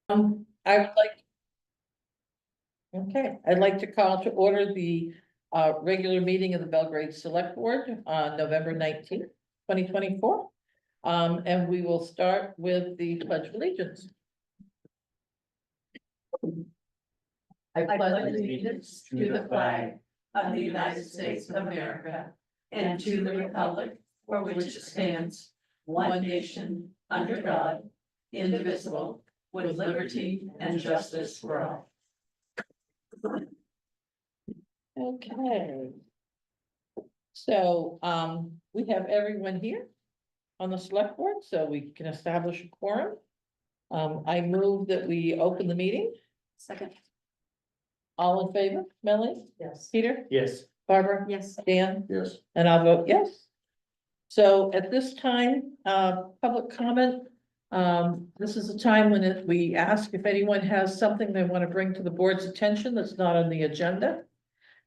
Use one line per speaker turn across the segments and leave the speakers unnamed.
I would like. Okay, I'd like to call to order the regular meeting of the Belgrade Select Board on November 19th, 2024. And we will start with the Pledge of Allegiance.
I pledge allegiance to the flag of the United States of America and to the republic for which it stands, one nation, under God, indivisible, with liberty and justice for all.
Okay. So, we have everyone here on the select board, so we can establish a quorum. I move that we open the meeting.
Second.
All in favor, Melanie,
Yes.
Peter,
Yes.
Barbara,
Yes.
Dan,
Yes.
and I'll vote yes. So at this time, public comment. This is a time when we ask if anyone has something they want to bring to the board's attention that's not on the agenda.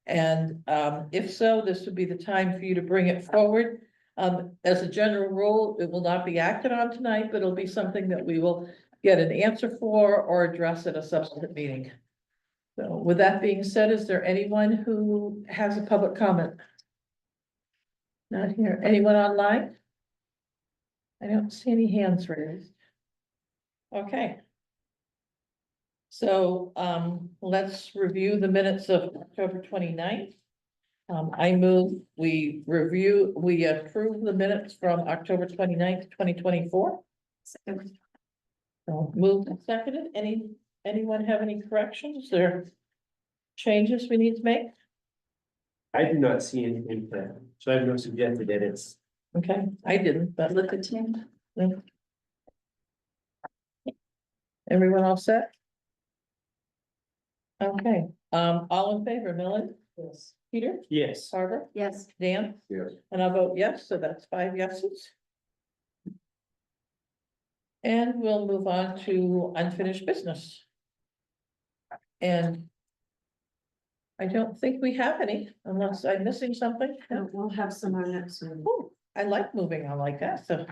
And if so, this would be the time for you to bring it forward. As a general rule, it will not be acted on tonight, but it'll be something that we will get an answer for or address at a subsequent meeting. So with that being said, is there anyone who has a public comment? Not here. Anyone online? I don't see any hands raised. Okay. So, let's review the minutes of October 29th. I move we approve the minutes from October 29th, 2024.
Second.
So moved and seconded. Anyone have any corrections or changes we need to make?
I do not see anything there, so I have no suggested edits.
Okay, I didn't, but
Look at him.
everyone all set? Okay, all in favor, Millie?
Yes.
Peter,
Yes.
Barbara,
Yes.
Dan,
Yes.
and I'll vote yes, so that's 5 yeses. And we'll move on to unfinished business. And I don't think we have any, unless I'm missing something.
No, we'll have some on next one.
Ooh, I like moving on like that, so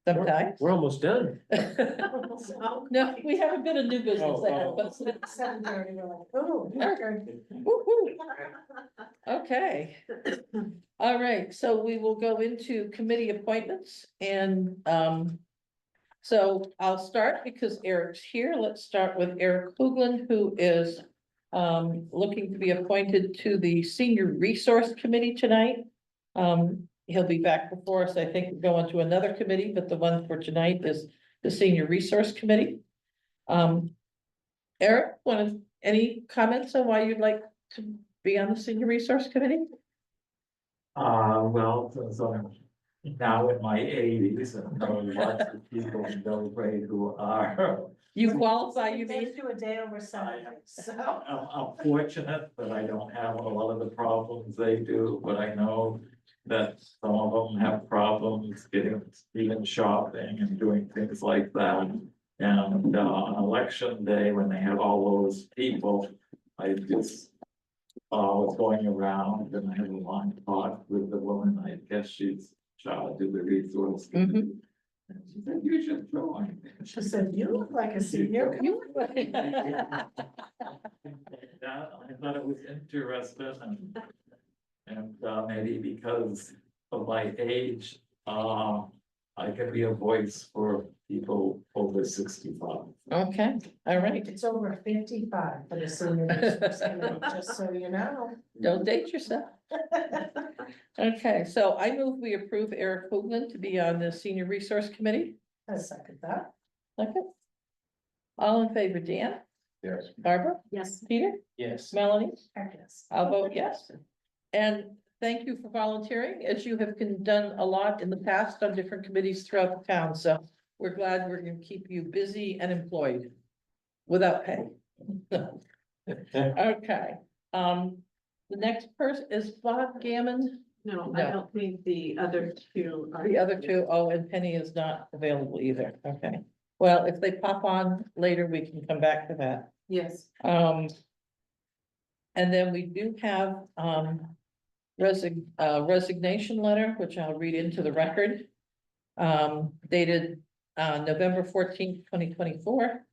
sometimes.
We're almost done.
No, we have a bit of new business
Oh,
ahead,
oh.
but.
7:30, we're like, oh.
Woo-hoo. Okay. All right, so we will go into committee appointments and, so I'll start because Eric's here. Let's start with Eric Hoagland, who is, looking to be appointed to the Senior Resource Committee tonight. He'll be back before us, I think, going to another committee, but the one for tonight is the Senior Resource Committee. Eric, any comments on why you'd like to be on the Senior Resource Committee?
Well, so now in my 80s and know lots of people in Belgrade who are.
You qualify, you mean?
Do a day over Sunday, so.
I'm fortunate that I don't have a lot of the problems they do, but I know that some of them have problems getting even shopping and doing things like that. And on election day, when they have all those people, I just was going around and I had a long talk with the woman, I guess she's charged of the resource.
Mhm.
And she said, you should join.
She said, you look like a senior.
Yeah, I thought it was interesting and maybe because of my age, I can be a voice for people over 65.
Okay, all right.
It's over 55 for the senior resource committee, just so you know.
Don't date yourself. Okay, so I move we approve Eric Hoagland to be on the Senior Resource Committee.
I second that.
Okay. All in favor, Dan,
Yes.
Barbara,
Yes.
Peter,
Yes.
Melanie?
Yes.
I'll vote yes. And thank you for volunteering, as you have done a lot in the past on different committees throughout the town, so we're glad we're gonna keep you busy and employed without pay. Okay, the next person is Bob Gammon.
No,
I
don't think the other two are.
The other two, oh, and Penny is not available either, okay. Well, if they pop on later, we can come back to that.
Yes.
And then we do have, resignation letter, which I'll read into the record. Dated, November 14th, 2024.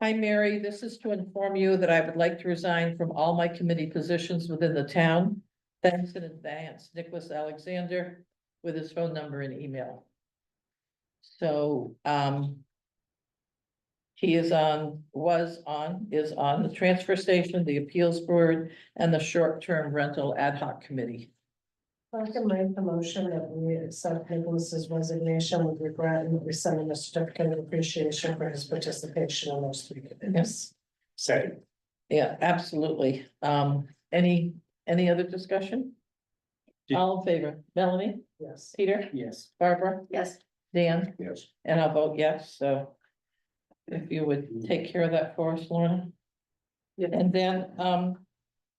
Hi, Mary. This is to inform you that I would like to resign from all my committee positions within the town. Thanks in advance, Nicholas Alexander, with his phone number and email. So, he is on the transfer station, the appeals board, and the short-term rental ad hoc committee.
I can make the motion that we accept Nicholas's resignation with regret and that we send him a certificate of appreciation for his participation in those three committees.
Second,
Yeah, absolutely. Any other discussion?
Did-
All in favor, Melanie,
Yes.
Peter,
yes.
Barbara,
Yes,
Dan,
Yes.
and I'll vote yes, so. If you would take care of that for us, Lorna.
Yeah.
And then,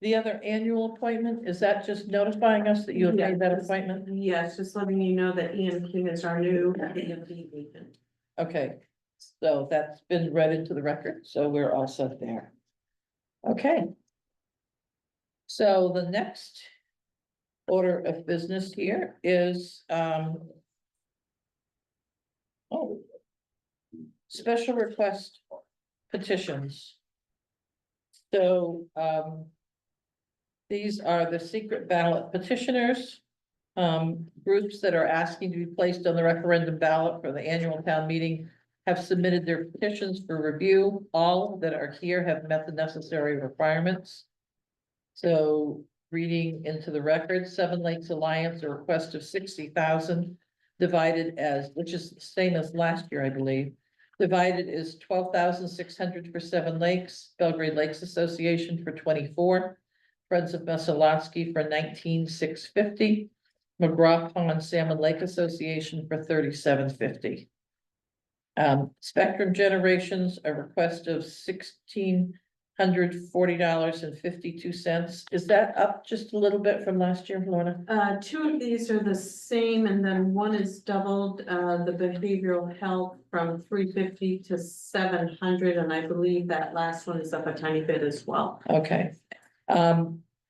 the other annual appointment, is that just notifying us that you have made that
Yes.
appointment?
yes, just letting you know that Ian King is our new EMD agent.
Okay, so that's been read into the record, so we're all set there. Okay. So the next order of business here is, oh, special request petitions. So, these are the secret ballot petitioners, groups that are asking to be placed on the referendum ballot for the annual town meeting have submitted their petitions for review. All that are here have met the necessary requirements. So reading into the record, Seven Lakes Alliance, a request of 60,000 divided as, which is the same as last year, I believe. Divided is 12,600 for Seven Lakes, Belgrade Lakes Association for 24, Friends of Messalonsky for 19,650, McGraw Pond Salmon Lake Association for 3750. Spectrum Generations, a request of $1,640.52. Is that up just a little bit from last year, Lorna?
Two of these are the same, and then one is doubled, the behavioral health from 350 to 700, and I believe that last one is up a tiny bit as well.
Okay.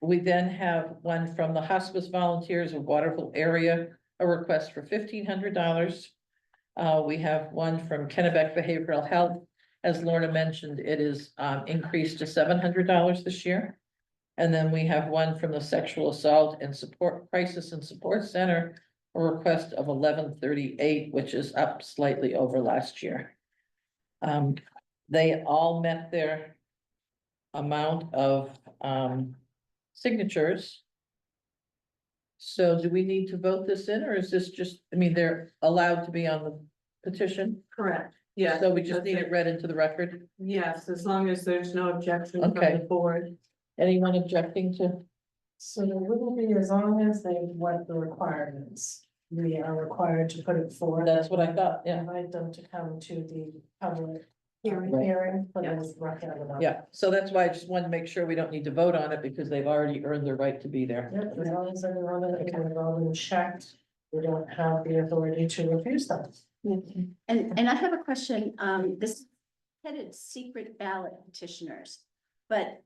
We then have one from the Hospice Volunteers of Waterville area, a request for $1,500. We have one from Kennebec Behavioral Health. As Lorna mentioned, it is increased to $700 this year. And then we have one from the Sexual Assault and Support Crisis and Support Center, a request of $1,138, which is up slightly over last year. They all met their amount of signatures. So do we need to vote this in, or is this just, I mean, they're allowed to be on the petition?
Correct, yeah.
So we just need it read into the record?
Yes, as long as there's no objection from
Okay.
the board.
Anyone objecting to?
So there wouldn't be, as long as they what the requirements. We are required to put it forward.
That's what I thought, yeah.
Invite them to come to the public
Hearing.
hearing for
Yeah.
this referendum.
Yeah, so that's why I just wanted to make sure we don't need to vote on it because they've already earned their right to be there.
Yep, as long as everyone is all been checked, we don't have the authority to refuse them.
And I have a question, this headed secret ballot petitioners, but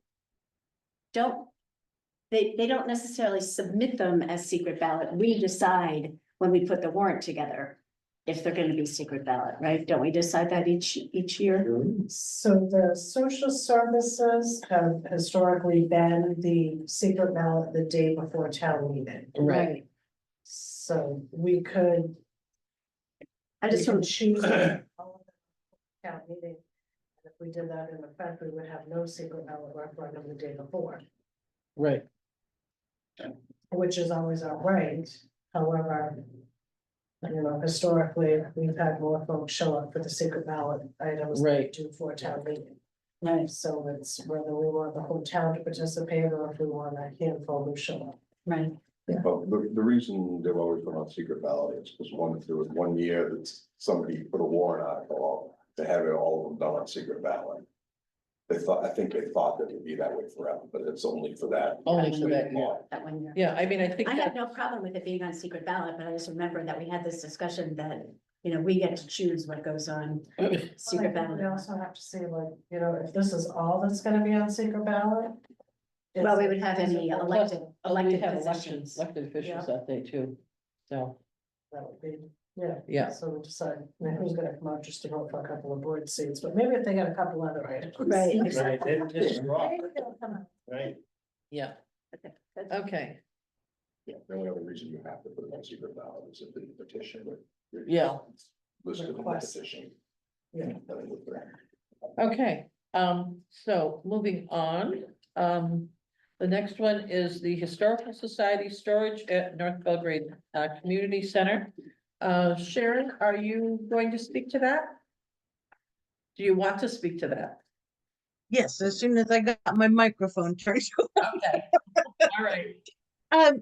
they don't necessarily submit them as secret ballot. We decide when we put the warrant together if they're gonna be secret ballot, right? Don't we decide that each year?
So the social services have historically been the secret ballot the day before town meeting.
Right.
So we could.
I just
we
want
could choose them all at town meeting. And if we did that in effect, we would have no secret ballot referendum the day before,
Right.
which is always our right. However, you know, historically, we've had more folks show up for the secret ballot items than we
Right.
do for town meeting.
Right,
So it's whether we want the whole town to participate or if we want a handful who show up.
right.
Well, the reason they've always been on secret ballot is because there was one year that somebody put a warrant article out to have it all of them done on secret ballot. I think they thought that it would be that way forever, but it's only for that.
Only for that year.
That one year.
Yeah, I mean, I think
I have
that,
no problem with it being on secret ballot, but I just remember that we had this discussion that, you know, we get to choose what goes on secret
Well, I think We
ballot.
also have to see like, you know, if this is all that's gonna be on secret ballot.
Well, we would have
is
any
it-
elected
we
elected
have
positions.
elected officials that day too, so.
That would be, Yeah.
Yeah.
So we'll decide, who's gonna come out just to vote for a couple of board seats, but maybe if they got a couple other items.
Right.
Right, then just drop,
Maybe they'll come out.
right?
Yeah,
Okay, that's-
okay,
Yeah, the only other reason you have to put it on secret ballot is if the petition.
Yeah.
Listed in the
Request.
petition.
Yeah.
okay. So moving on, the next one is the Historical Society Storage at North Belgrade, Community Center. Sharon, are you going to speak to that? Do you want to speak to that?
Yes, as soon as I got my microphone turned.
Okay, all right.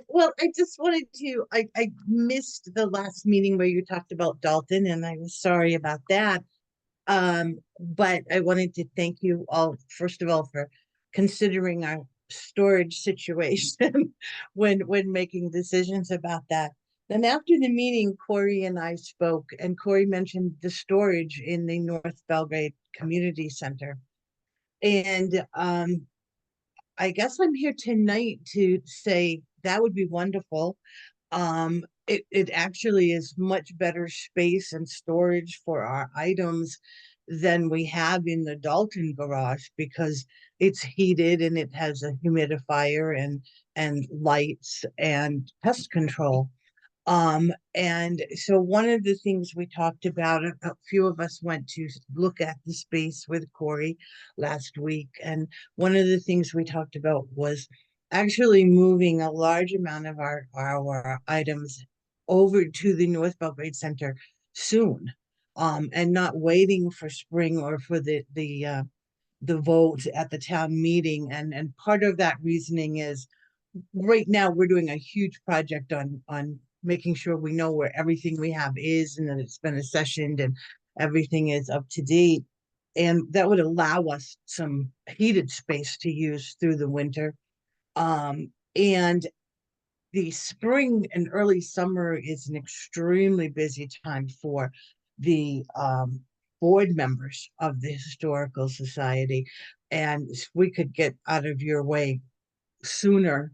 Well, I just wanted to, I missed the last meeting where you talked about Dalton and I was sorry about that. But I wanted to thank you all, first of all, for considering our storage situation when making decisions about that. Then after the meeting, Corey and I spoke and Corey mentioned the storage in the North Belgrade Community Center. And, I guess I'm here tonight to say that would be wonderful. It actually is much better space and storage for our items than we have in the Dalton garage because it's heated and it has a humidifier and lights and pest control. And so one of the things we talked about, a few of us went to look at the space with Corey last week. And one of the things we talked about was actually moving a large amount of our items over to the North Belgrade Center soon. And not waiting for spring or for the vote at the town meeting. And part of that reasoning is right now we're doing a huge project on making sure we know where everything we have is and that it's been accessioned and everything is up to date. And that would allow us some heated space to use through the winter. And the spring and early summer is an extremely busy time for the board members of the Historical Society. And if we could get out of your way sooner,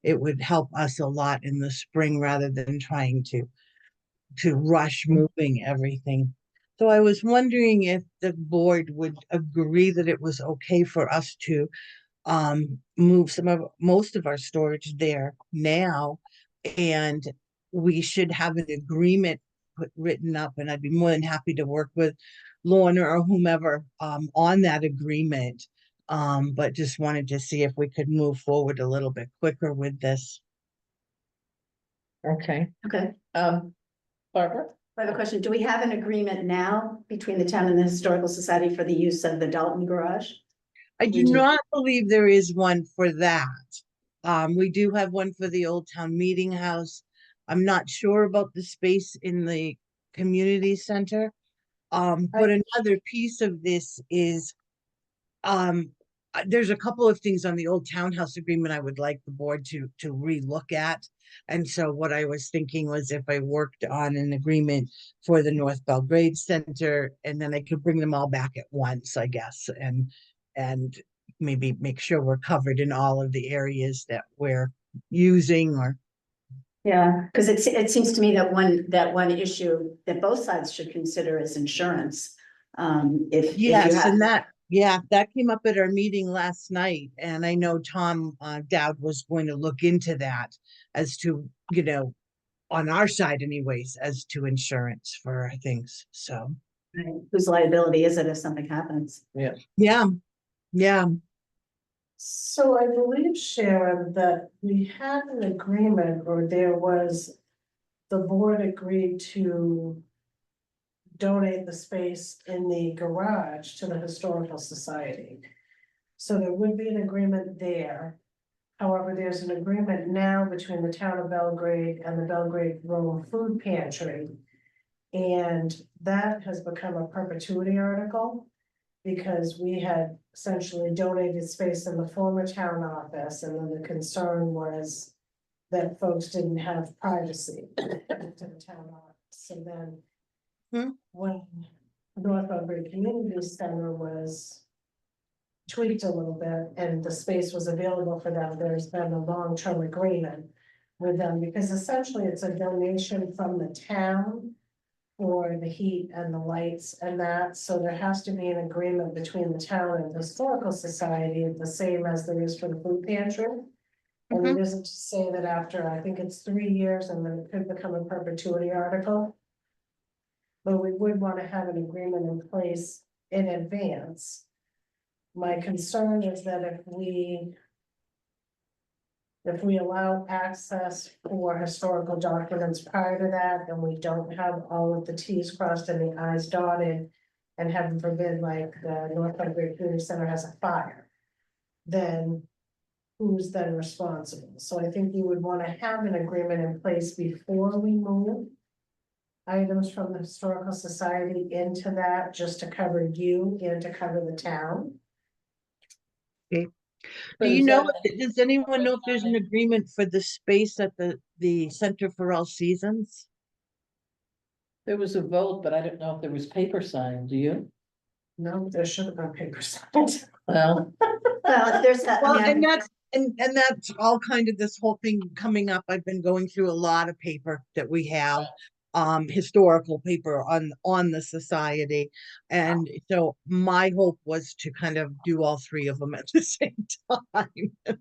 it would help us a lot in the spring rather than trying to rush moving everything. So I was wondering if the board would agree that it was okay for us to move most of our storage there now. And we should have an agreement written up, and I'd be more than happy to work with Lorna or whomever on that agreement. But just wanted to see if we could move forward a little bit quicker with this.
Okay,
Okay,
Barbara?
I have a question. Do we have an agreement now between the town and the Historical Society for the use of the Dalton garage?
I do not believe there is one for that. We do have one for the Old Town Meeting House. I'm not sure about the space in the community center. But another piece of this is, there's a couple of things on the old townhouse agreement I would like the board to relook at. And so what I was thinking was if I worked on an agreement for the North Belgrade Center, and then I could bring them all back at once, I guess, and maybe make sure we're covered in all of the areas that we're using or.
Yeah, because it seems to me that one issue that both sides should consider is insurance. If you
Yes,
have.
and that came up at our meeting last night, and I know Tom Dowd was going to look into that as to, on our side anyways, as to insurance for things, so.
Right, whose liability is it if something happens?
Yeah,
So I believe, Sharon, that we had an agreement, or there was, the board agreed to donate the space in the garage to the Historical Society. So there would be an agreement there. However, there's an agreement now between the town of Belgrade and the Belgrade Rural Food Pantry. And that has become a perpetuity article because we had essentially donated space in the former town office, and then the concern was that folks didn't have privacy to the town office. So then when North Belgrade Community Center was tweaked a little bit and the space was available for them, there's been a long-term agreement with them, because essentially it's a donation from the town for the heat and the lights and that, so there has to be an agreement between the town and the Historical Society, the same as there is for the food pantry. And it isn't to say that after, I think it's 3 years, and then it could become a perpetuity article. But we would want to have an agreement in place in advance. My concern is that if we allow access for historical documents prior to that, and we don't have all of the Ts crossed and the Is dotted, and heaven forbid, like the North Belgrade Community Center has a fire, then who's then responsible? So I think you would want to have an agreement in place before we move items from the Historical Society into that, just to cover you and to cover the town.
Do you know, does anyone know if there's an agreement for the space at the Center for All Seasons?
There was a vote, but I don't know if there was paper signed, do you?
No, there should have been paper signed.
Well,
Well, there's that,
Well,
I
and
mean,
that's all kind of this whole thing coming up. I've been going through a lot of paper that we have, historical paper on the society. And so my hope was to kind of do all three of them at the same time.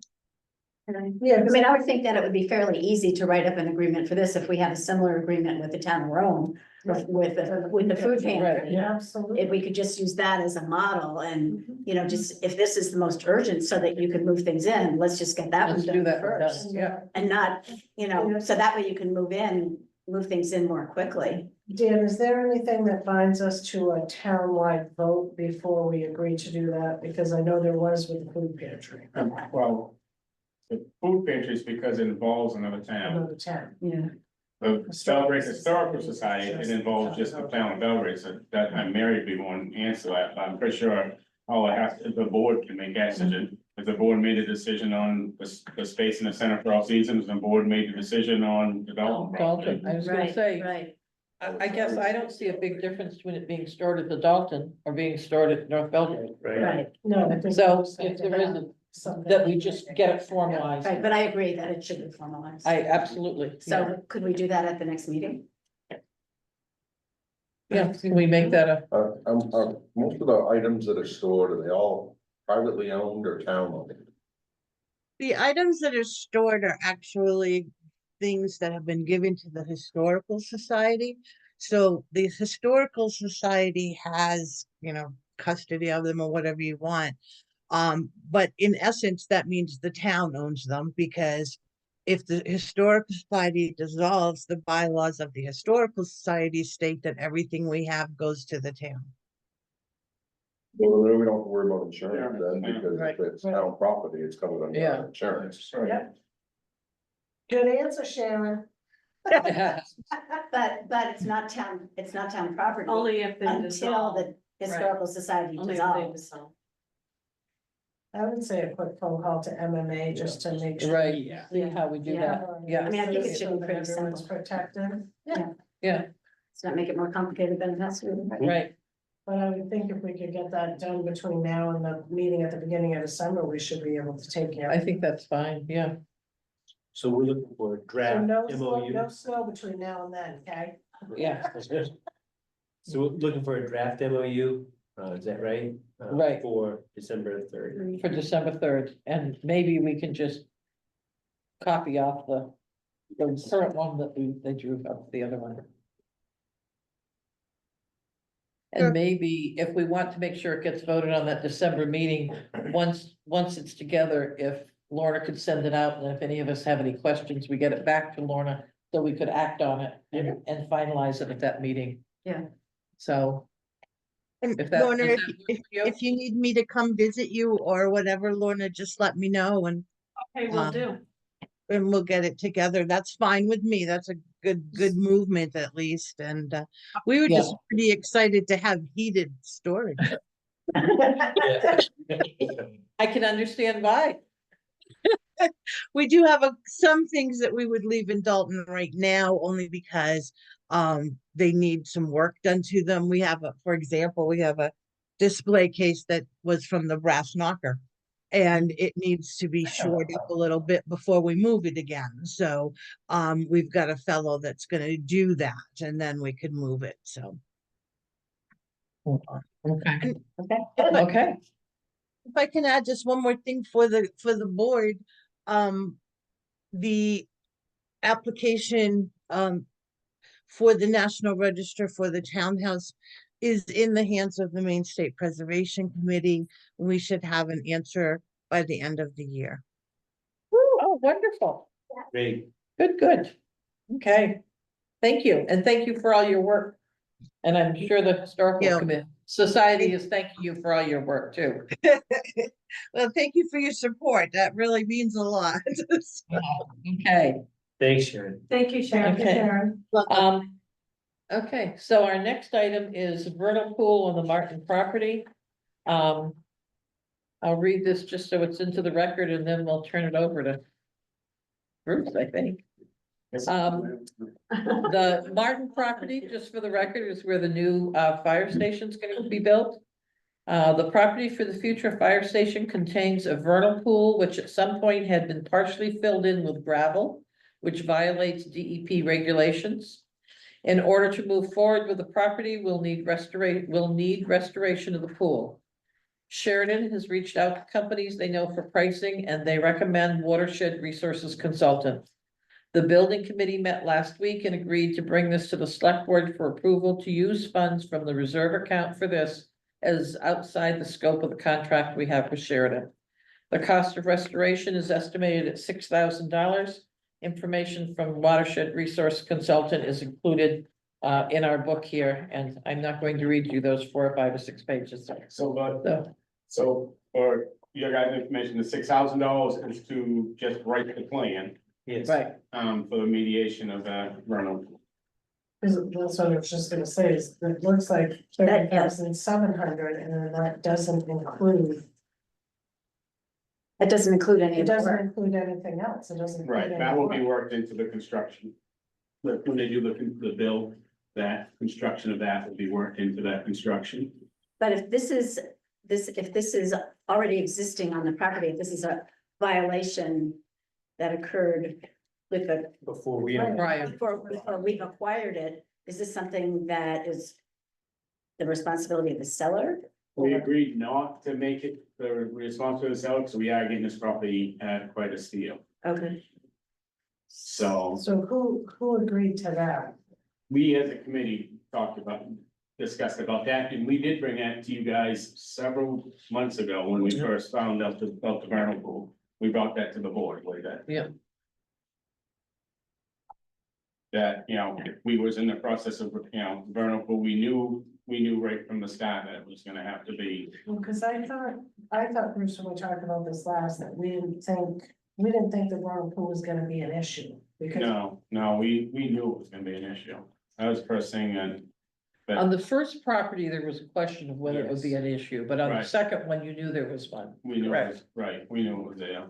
Yeah,
I mean, I would think that it would be fairly easy to write up an agreement for this if we have a similar agreement with the town of Rome, with the food pantry.
yeah, absolutely.
If we could just use that as a model and, you know, just if this is the most urgent so that you can move things in, let's just get that one
let's do
done
that
first.
yeah.
And not, you know, so that way you can move things in more quickly.
Dan, is there anything that binds us to a townwide vote before we agree to do that? Because I know there was with the food pantry,
Well, the food pantry is because it involves another town.
another town.
Yeah.
The Belgrade Historical Society, it involves just the town of Belgrade, so that, and Mary would be one answer that, but I'm pretty sure all it has, the board can make that decision. If the board made a decision on the space in the Center for All Seasons, the board made a decision on development.
Dalton, I was gonna say,
Right.
I guess I don't see a big difference between it being stored at the Dalton or being stored at North Belgrade.
Right,
No, I think.
So if there isn't,
Something.
that we just get it formalized.
right, but I agree that it should be formalized.
I absolutely, yeah,
So could we do that at the next meeting?
yeah, can we make that a,
Most of the items that are stored, are they all privately owned or town owned?
The items that are stored are actually things that have been given to the Historical Society. So the Historical Society has, you know, custody of them or whatever you want. But in essence, that means the town owns them, because if the Historical Society dissolves, the bylaws of the Historical Society state that everything we have goes to the town.
Well, then we don't have to worry about insurance then,
Yeah.
because
Right.
if it's town property, it's covered under
Yeah.
insurance.
Yep. Good answer, Sharon.
But it's not town property.
Only if they
Until
dissolve.
the Historical Society
Only if they
dissolves.
dissolve.
I would say a quick phone call to MMA just to make sure.
right,
Yeah.
see how we do that, yeah.
I mean, I think it should
So
be
that
pretty
everyone's
simple.
protected.
Yeah.
Yeah,
Let's not make it more complicated than it has to be.
right,
But I would think if we could get that done between now and the meeting at the beginning of December, we should be able to take care.
I
of it.
think that's fine, yeah,
So we're looking for a
So
draft
no snow,
MOU.
no snow between now and then, okay?
yeah,
So we're looking for a draft MOU, is that right?
Right.
For December 3rd.
for December 3rd, and maybe we can just copy off the current one that they drew up, the other one.
Sure.
And maybe if we want to make sure it gets voted on that December meeting, once it's together, if Lorna could send it out, and if any of us have any questions, we get it back to Lorna, so we could act on it and finalize it at that meeting.
Yeah.
So.
And
If that-
Lorna,
does
if,
that work
if,
for you?
if you need me to come visit you or whatever, Lorna, just let me know and
Okay, will do.
we'll get it together. That's fine with me. That's a good movement at least. And we were
Yeah.
just pretty excited to have heated storage.
I can understand why.
We do have some things that we would leave in Dalton right now, only because they need some work done to them. We have, for example, we have a display case that was from the brass knocker. And it needs to be shored up a little bit before we move it again. So, we've got a fellow that's gonna do that and then we can move it, so.
Okay,
If
okay,
I can add just one more thing for the board, the application, for the National Register for the townhouse is in the hands of the Maine State Preservation Committee. We should have an answer by the end of the year.
oh, wonderful,
Great.
good, okay. Thank you, and thank you for all your work. And I'm sure the historical
Yeah.
society is thanking you for all your work too.
Well, thank you for your support. That really means a lot.
Okay,
Thanks, Sharon.
Thank you, Sharon.
Okay. Okay, so our next item is vernal pool on the Martin property. I'll read this just so it's into the record and then we'll turn it over to Bruce, I think. The Martin property, just for the record, is where the new fire station is going to be built. The property for the future fire station contains a vernal pool, which at some point had been partially filled in with gravel, which violates DEP regulations. In order to move forward with the property, we'll need restoration of the pool. Sheridan has reached out to companies they know for pricing, and they recommend Watershed Resources Consultant. The building committee met last week and agreed to bring this to the select board for approval to use funds from the reserve account for this as outside the scope of the contract we have with Sheridan. The cost of restoration is estimated at $6,000. Information from Watershed Resource Consultant is included in our book here, and I'm not going to read you those 4 or 5 or 6 pages.
So for your guys' information, the $6,000 is to just write the plan,
Yes.
Right,
for the mediation of that vernal.
That's what I was just gonna say, is it looks like 30,700, and then that doesn't include,
It doesn't include any
it
of the
doesn't
work.
include anything else, it doesn't. include
Right,
any
that will be
work.
worked into the construction. But when they do the bill, that construction of that will be worked into that construction.
But if this is already existing on the property, if this is a violation that occurred with the,
Before we.
Brian.
before we acquired it, is this something that is the responsibility of the seller?
We agreed not to make it the responsibility of the seller, because we are getting this property at quite a steal.
Okay.
So
So who agreed to that?
we as a committee discussed about that, and we did bring that to you guys several months ago when we first found out about the vernal pool. We brought that to the board way back.
Yeah.
That, we was in the process of, vernal pool, we knew right from the start that it was gonna have to be.
Well, cause I thought Bruce, when we talked about this last, that we didn't think the vernal pool was gonna be an issue. Because
No, we knew it was gonna be an issue. That was first thing, and
on the first property, there was a question of whether it would be an issue, but on the
Right.
second one, you knew there was one.
we knew, it was-
Correct.
right, we knew it was there.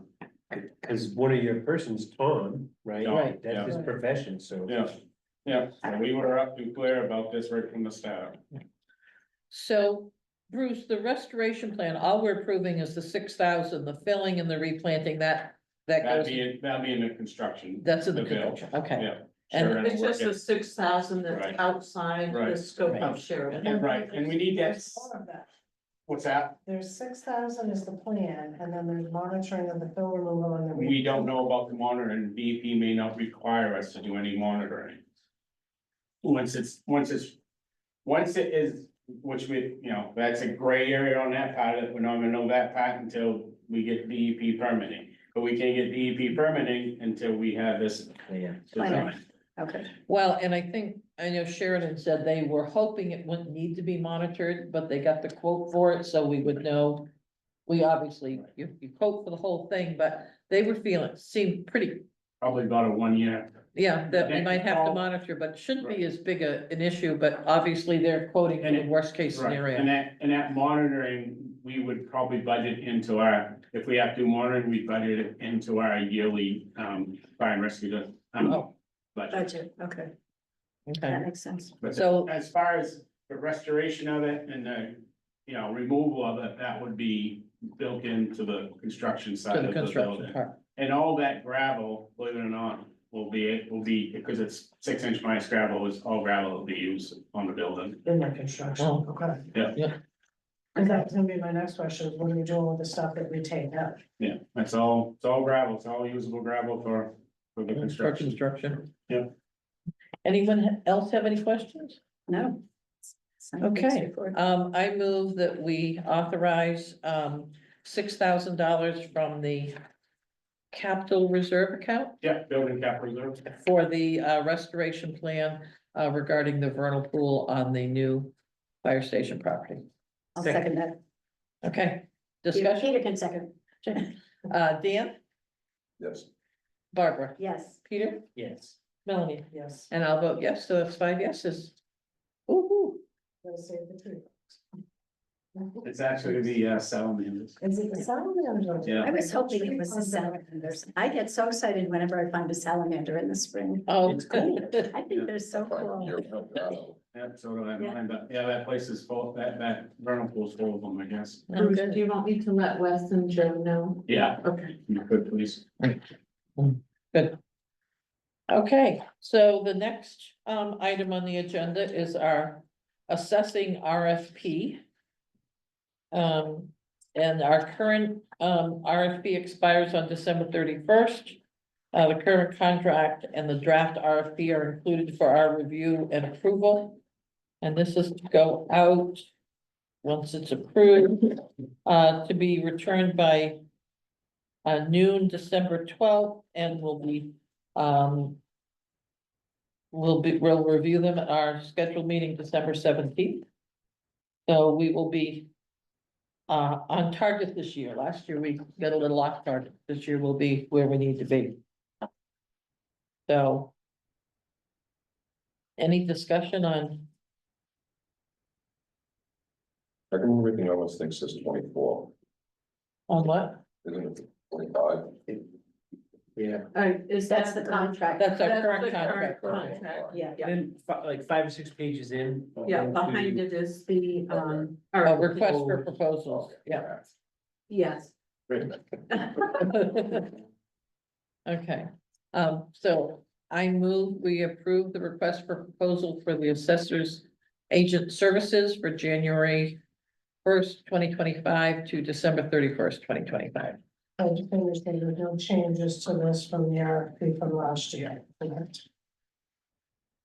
Cause one of your persons, Tom, right?
Tom,
Right.
That's his
yeah.
profession, so.
Yeah, so we were up to clear about this right from the start.
So, Bruce, the restoration plan, all we're approving is the 6,000, the filling and the replanting, that
That'd
goes,
be in the construction.
that's in the
bill.
construction, okay.
Yeah.
And
Sure,
It's
work
just
it.
the 6,000 that's
Right.
outside the
Right.
scope
Right.
of Sheridan.
And right, and we need that,
There's more of that.
what's that?
There's 6,000 is the plan, and then there's monitoring of the fill removal and the.
We don't know about the monitoring, DEP may not require us to do any monitoring. Once it is, which we, that's a gray area on that part, of it. We're not gonna know that part until we get DEP permitting. But we can't get DEP permitting until we have this design.
Okay.
Well, and I know Sheridan said they were hoping it wouldn't need to be monitored, but they got the quote for it, so we would know. We obviously, you quote for the whole thing, but they were seemed pretty,
Probably about a 1 year.
yeah, that we
That
might have to
all-
monitor, but shouldn't be as big an issue, but obviously they're quoting for the worst case
Right,
scenario.
and that monitoring, we would probably budget into if we have to monitor, we budget it into our yearly, fire and rescue,
Oh.
budget.
Budget, okay,
Okay,
that makes sense.
But
So-
as far as the restoration of it and the, removal of it, that would be built into the construction side
To the
of the
construction
building.
part.
And all that gravel, believe it or not, will be, because it's 6-inch minus gravel, is all gravel will be used on the building.
In the construction,
Oh.
okay.
Yeah.
And that's gonna be my next question, is what are we doing with the stuff that we take out?
Yeah, it's all gravel, it's all usable gravel for the
For
construction.
construction.
Yeah.
Anyone else have any questions?
No.
Okay, I move that we authorize, $6,000 from the capital reserve account
Yeah, building cap reserve.
for the, restoration plan, regarding the vernal pool on the new fire station property.
I'll second that.
Okay,
Peter
discussion,
can second.
Dan,
Yes.
Barbara,
Yes.
Peter,
Yes.
Melanie,
Yes.
and I'll vote yes, so that's 5 yeses. Woo-hoo.
Gotta save the tree.
It's actually the salamanders.
Is it the salamander?
Yeah.
I was hoping it was the salamanders. I get so excited whenever I find a salamander in the spring.
Oh,
It's cool.
I think they're so cool.
Yeah, so do I,
Yeah.
mine, but yeah, that place is full, that vernal pool's full of them, I guess.
Oh,
Bruce,
good.
do you want me to let Wes and Joe know?
Yeah,
Okay.
you could please.
Okay, so the next item on the agenda is our assessing RFP. And our current RFP expires on December 31st. The current contract and the draft RFP are included for our review and approval. And this is to go out, once it's approved, to be returned by noon, December 12th, and will be, we'll review them at our scheduled meeting December 17th. So we will be on target this year. Last year we got a little off target. This year we'll be where we need to be. So. Any discussion on,
I can remember everything, I almost think says 24,
on what?
isn't it 25?
Yeah,
That's the contract.
That's our
That's
current
the
contract.
Contract,
Yeah.
yeah,
then like 5 or 6 pages in.
yeah,
into-
behind it is the,
A request for proposals, yeah.
yes.
Okay, so I move we approve the request for proposal for the assessors agent services for January 1st, 2025 to December 31st, 2025.
I just finished, there were no changes to this from the RFP from last year. Correct.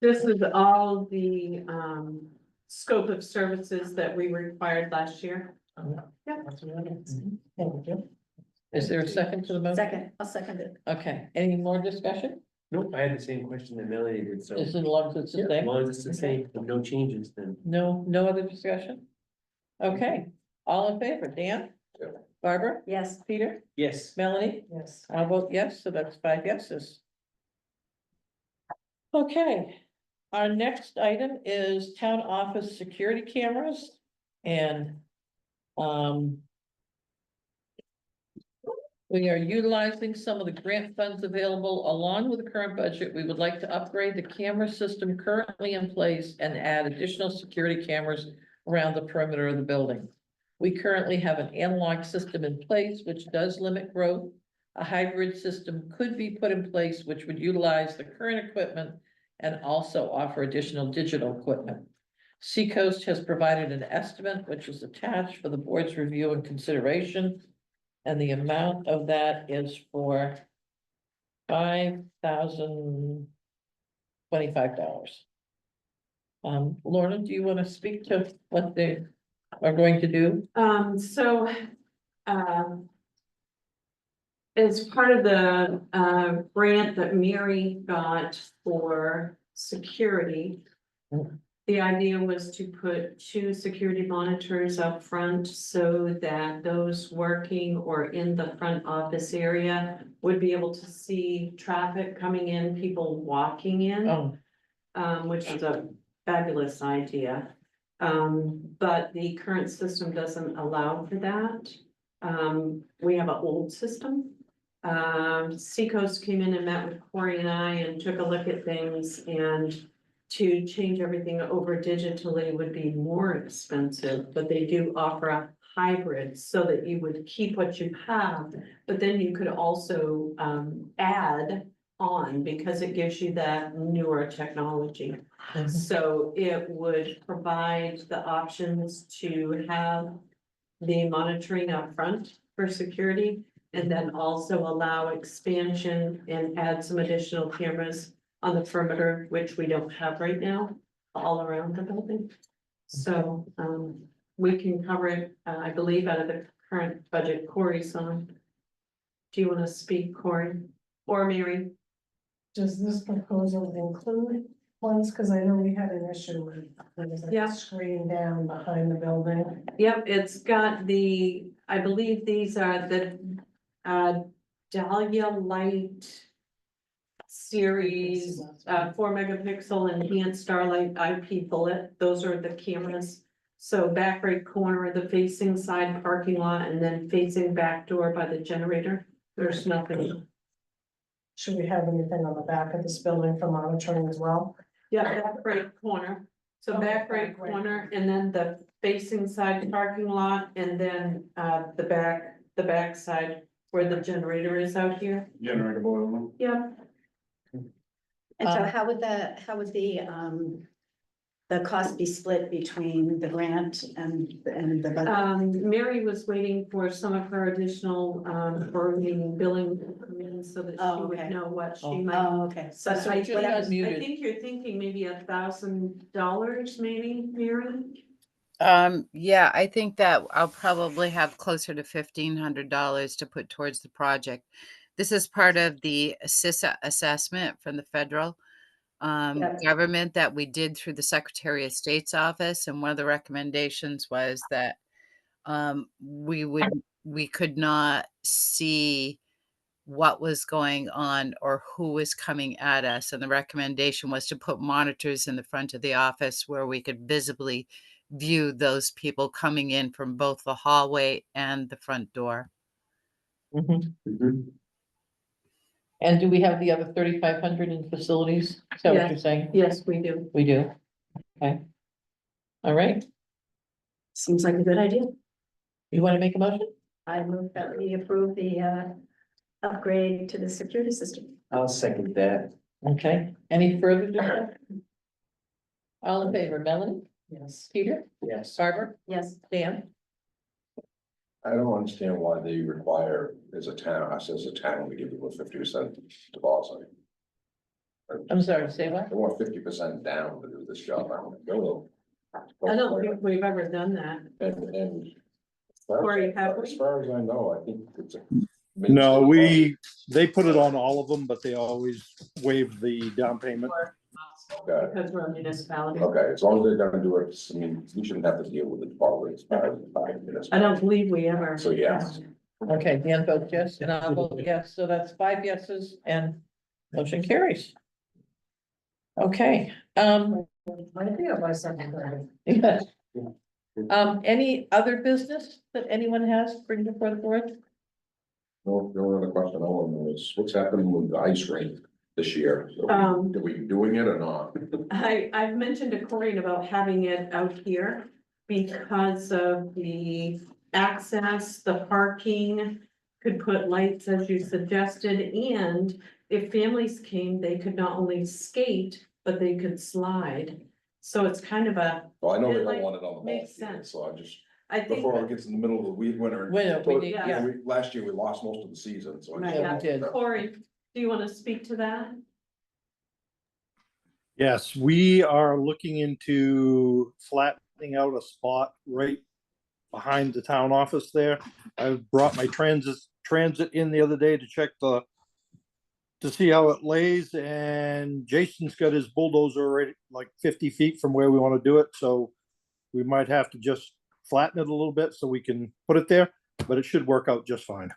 This is all the, scope of services that we required last year.
That's what it is. Thank you.
Is there a second to the motion?
Second, I'll second it.
Okay, any more discussion?
Nope, I had the same question that Melanie did, so.
Is it as long as it's the
Yeah, as
same?
long as it's the same, no changes, then.
No other discussion? Okay, all in favor, Dan?
Yeah.
Barbara?
Yes.
Peter?
Yes.
Melanie?
Yes.
I'll vote yes, so that's 5 yeses. Okay, our next item is town office security cameras and, we are utilizing some of the grant funds available along with the current budget. We would like to upgrade the camera system currently in place and add additional security cameras around the perimeter of the building. We currently have an analog system in place, which does limit growth. A hybrid system could be put in place, which would utilize the current equipment and also offer additional digital equipment. Seacoast has provided an estimate, which is attached for the board's review and consideration. And the amount of that is for $5,025. Lorna, do you want to speak to what they are going to do?
As part of the, grant that Mary got for security.
Mm.
The idea was to put 2 security monitors up front so that those working or in the front office area would be able to see traffic coming in, people walking in.
Oh,
Which is a fabulous idea. But the current system doesn't allow for that. We have an old system. Seacoast came in and met with Corey and I and took a look at things, and to change everything over digitally would be more expensive, but they do offer a hybrid, so that you would keep what you have, but then you could also add on, because it gives you that newer technology. So it would provide the options to have the monitoring up front for security, and then also allow expansion and add some additional cameras on the perimeter, which we don't have right now, all around the building. So, we can cover it, I believe, out of the current budget Corey's on. Do you want to speak, Corey, or Mary?
Does this proposal include ones, cause I know we had an issue with, there was like
Yeah.
a screen down behind the building.
Yep, it's got the, I believe these are the Dahlia Light series, 4 megapixel enhanced Starlight IP bullet. Those are the cameras. So back right corner of the facing side parking lot, and then facing back door by the generator. There's nothing.
Should we have anything on the back of this building for monitoring as well?
Yeah, back right corner. So
Okay,
back right
back right.
corner, and then the facing side parking lot, and then the back side where the generator is out here.
Generator boiler room.
Yeah.
And so
Um,
how would the cost be split between the grant and the budget?
Mary was waiting for some of her additional burning billing information so that she
Oh,
would
okay.
know what she
Oh.
might.
Oh, okay.
So
So
I
just
think, I
unmuted.
think you're thinking maybe $1,000, maybe, Mary?
Yeah, I think that I'll probably have closer to $1,500 to put towards the project. This is part of the CISA assessment from the federal
Yeah.
government that we did through the Secretary of State's office. And one of the recommendations was that we could not see what was going on or who was coming at us. And the recommendation was to put monitors in the front of the office where we could visibly view those people coming in from both the hallway and the front door.
Mhm. And do we have the other 3,500 in facilities? Is that what
Yeah.
you're saying?
Yes, we do.
We do. Okay. All right.
Seems like a good idea.
You want to make a motion?
I move that we approve the upgrade to the security system.
I'll second that.
Okay. Any further discussion? All in favor, Melanie?
Yes.
Peter?
Yes.
Barbara?
Yes.
Dan?
I don't understand why they require, as a town, us as a town, to give you a 50% deposit.
I'm sorry, say what?
They want 50% down to do this job. I don't know.
I don't think we've ever done that.
And.
Corey, have we?
As far as I know, I think it's a.
No, they put it on all of them, but they always waive the down payment.
Okay.
Because we're a municipality.
Okay, as long as they're gonna do it, I mean, we shouldn't have to deal with the department.
I don't believe we ever.
So, yes.
Okay, Dan votes yes, and I'll vote yes. So that's 5 yeses and motion carries. Okay,
Might be by something.
yes. Any other business that anyone has to bring before the board?
No, the only other question I want to know is what's happening with the ice rink this year? Are we doing it or not?
I've mentioned to Corinne about having it out here because of the access, the parking. Could put lights as you suggested, and if families came, they could not only skate, but they could slide. So it's kind of a,
Well, I know they
It,
don't
like,
want it on the ball
makes
field,
sense.
so I just,
I think.
before it gets in the middle of the winter.
Winter, we did,
yeah.
Last year we lost most of the season, so. I just-
Yeah, we did.
Corey, do you want to speak to that?
Yes, we are looking into flattening out a spot right behind the town office there. I brought my transit in the other day to check to see how it lays, and Jason's got his bulldozer already like 50 feet from where we want to do it, so we might have to just flatten it a little bit so we can put it there, but it should work out just fine.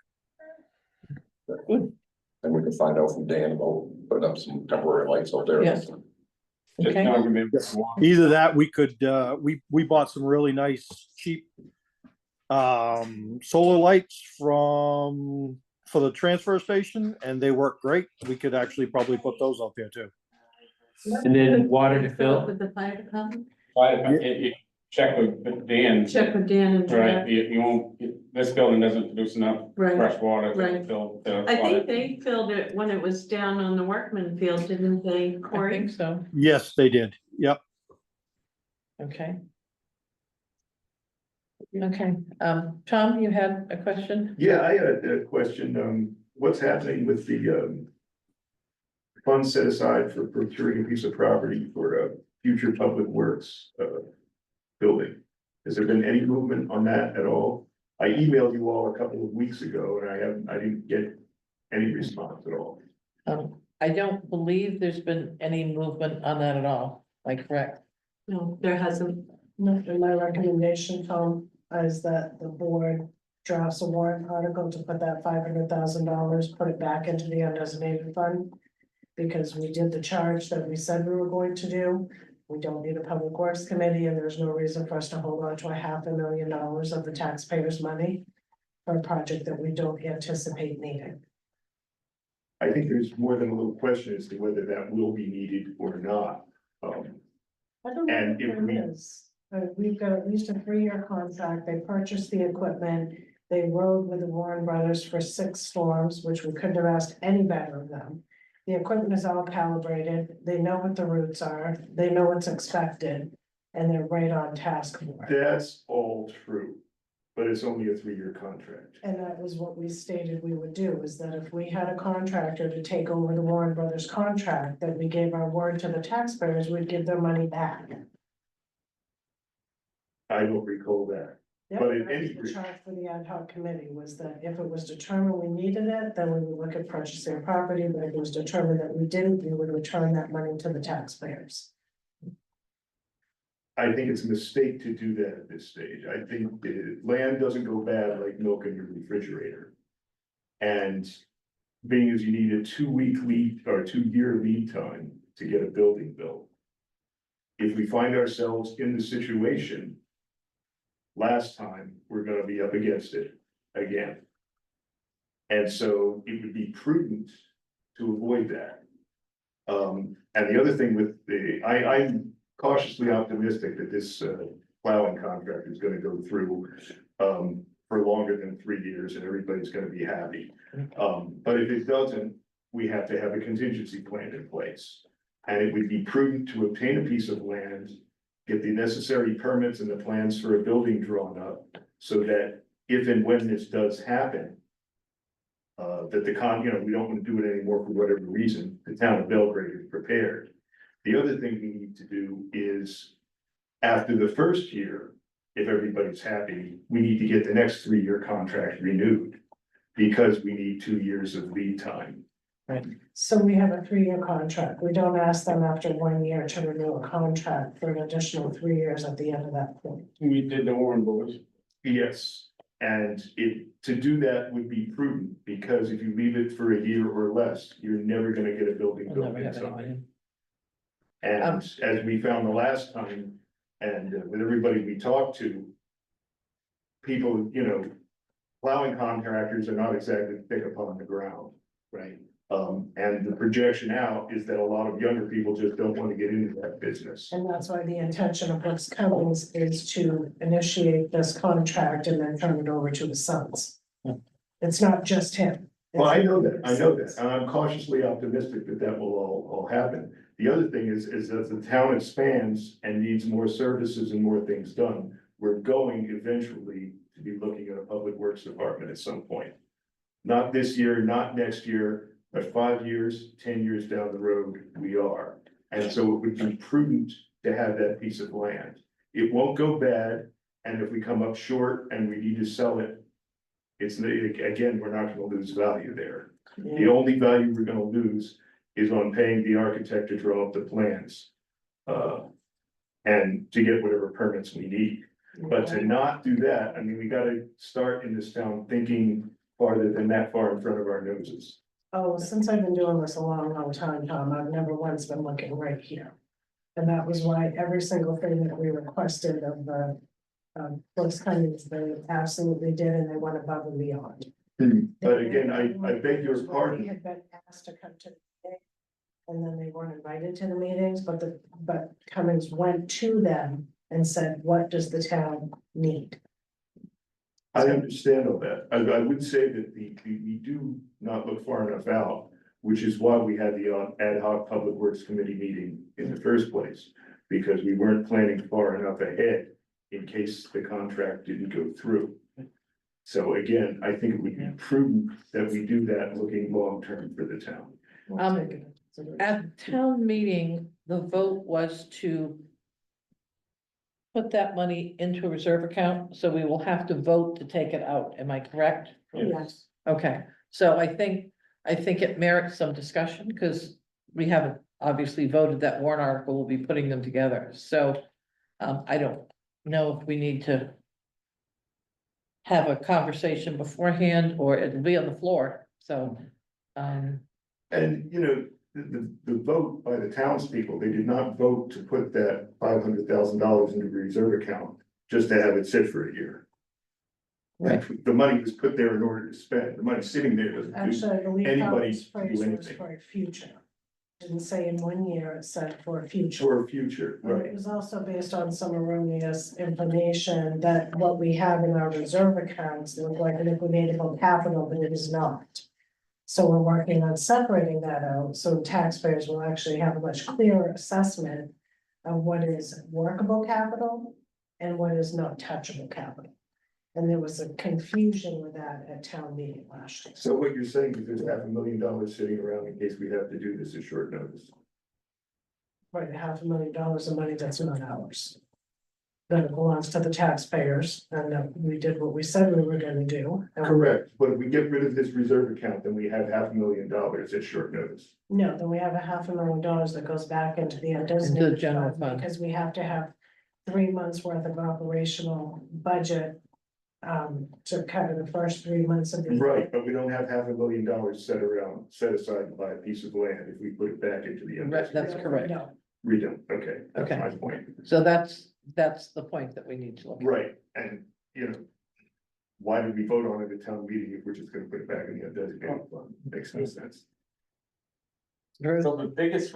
Good.
And we can find out from Dan about putting up some temporary lights out there.
Yes.
Just
Okay.
not gonna be-
Either that, we could, we bought some really nice, cheap solar lights for the transfer station, and they work great. We could actually probably put those out there too.
And then water to fill?
With the fire department?
check with Dan,
Check with Dan and
right,
Jack.
you won't, this building doesn't produce enough
Right.
fresh water to
Right.
fill. to
I
flood
think
it.
they filled it when it was down on the Workman field, didn't they,
I
Corey?
think so,
Yes, they did. Yep.
okay. Okay, Tom, you had a question?
Yeah, I had a question, what's happening with the, funds set aside for procuring a piece of property for a future public works, building? Has there been any movement on that at all? I emailed you all a couple of weeks ago and I didn't get any response at all.
I don't believe there's been any movement on that at all, am I correct?
No, there hasn't.
No, and my recommendation, Tom, is that the board drafts a warrant article to put that $500,000, put it back into the undesignated fund. Because we did the charge that we said we were going to do. We don't need a public works committee and there's no reason for us to hold on to $500,000 of the taxpayers' money. For a project that we don't anticipate needing.
I think there's more than a little question as to whether that will be needed or not.
I don't know
And
if
if
there
we-
is. We've got at least a 3-year contract. They purchased the equipment. They rode with the Warren Brothers for 6 storms, which we couldn't have asked any better of them. The equipment is all calibrated. They know what the routes are. They know what's expected. And they're right on task for it.
That's all true, but it's only a 3-year contract.
And that was what we stated we would do, is that if we had a contractor to take over the Warren Brothers contract, that we gave our word to the taxpayers, we'd give their money back.
I don't recall that.
Yep,
But at
that was
any
the
rate-
charge for the ad hoc committee was that if it was determined we needed it, then we would look at purchasing property, but if it was determined that we didn't, we would return that money to the taxpayers.
I think it's a mistake to do that at this stage. I think land doesn't go bad like milk in your refrigerator. And being as you need a 2-week lead or 2-year lead time to get a building built. If we find ourselves in the situation last time, we're gonna be up against it again. And so it would be prudent to avoid that. And the other thing with I'm cautiously optimistic that this plowing contract is gonna go through for longer than 3 years and everybody's gonna be happy. But if it doesn't, we have to have a contingency plan in place. And it would be prudent to obtain a piece of land, get the necessary permits and the plans for a building drawn up, so that if and when this does happen, that we don't want to do it anymore for whatever reason, the town of Belgrade is prepared. The other thing we need to do is, after the first year, if everybody's happy, we need to get the next 3-year contract renewed, because we need 2 years of lead time.
So we have a 3-year contract. We don't ask them after 1 year to renew a contract for an additional 3 years at the end of that point.
We did the Warren boys.
Yes, and to do that would be prudent, because if you leave it for a year or less, you're never gonna get a building
We'll
built
never
in
have
time.
anyone.
And
Um,
as we found the last time, and with everybody we talked to, people, plowing contractors are not exactly thick upon the ground, right? And the projection out is that a lot of younger people just don't want to get into that business.
And that's why the intention of Brooks Cummings is to initiate this contract and then turn it over to his sons. It's not just him.
Well, I know that, and I'm cautiously optimistic that that will all happen. The other thing is as the town expands and needs more services and more things done, we're going eventually to be looking at a public works department at some point. Not this year, not next year, but 5 years, 10 years down the road, we are. And so it would be prudent to have that piece of land. It won't go bad, and if we come up short and we need to sell it, again, we're not gonna lose value there. The only value we're gonna lose is on paying the architect to draw up the plans. And to get whatever permits we need. But to not do that, I mean, we gotta start in this town thinking farther than that far in front of our noses.
Oh, since I've been doing this a long time, Tom, I've never once been looking right here. And that was why every single thing that we requested of the Brooks Cummings, they absolutely did, and they went above and beyond.
But again, I beg your
We
pardon,
had been asked to come to the meeting, and then they weren't invited to the meetings, but Cummings went to them and said, what does the town need?
I understand all that. I would say that we do not look far enough out, which is why we had the ad hoc Public Works Committee meeting in the first place. Because we weren't planning far enough ahead in case the contract didn't go through. So again, I think it would be prudent that we do that looking long-term for the town.
We'll take it into consideration.
At town meeting, the vote was to put that money into a reserve account, so we will have to vote to take it out. Am I correct?
Yes.
Okay, so I think it merits some discussion, because we haven't obviously voted that warrant article, we'll be putting them together, so. I don't know if we need to have a conversation beforehand, or it'll be on the floor, so.
And, you know, the vote by the townspeople, they did not vote to put that $500,000 into the reserve account just to have it sit for a year.
Right.
The money was put there in order to spend. The money sitting there doesn't do.
Actually, I believe how
anybody
it's
do
phrased was
anything.
for a future. Didn't say in 1 year, it said for a future.
For a future,
And
right?
it was also based on some erroneous information that what we have in our reserve accounts look like liquidatable capital, but it is not. So we're working on separating that out, so taxpayers will actually have a much clearer assessment of what is workable capital and what is not touchable capital. And there was a confusion with that at town meeting last year.
So what you're saying is there's $500,000 sitting around in case we have to do this at short notice.
Right, $500,000 of money that's not ours. That it belongs to the taxpayers, and that we did what we said we were gonna do. And
Correct, but if we get rid of this reserve account, then we have $500,000 at short notice.
No, then we have $500,000 that goes back into the
Into the
undesignated
general
fund,
fund.
because we have to have 3 months worth of operational budget. To cover the first 3 months of the year.
Right, but we don't have $500,000 set aside to buy a piece of land if we put it back into the.
Right, that's correct.
No,
We don't, okay, that's
Okay.
my point.
So that's the point that we need to look at.
Right, and, you know, why did we vote on it at town meeting if we're just gonna put it back in the undesignated fund? Makes no sense.
Drew?
So the biggest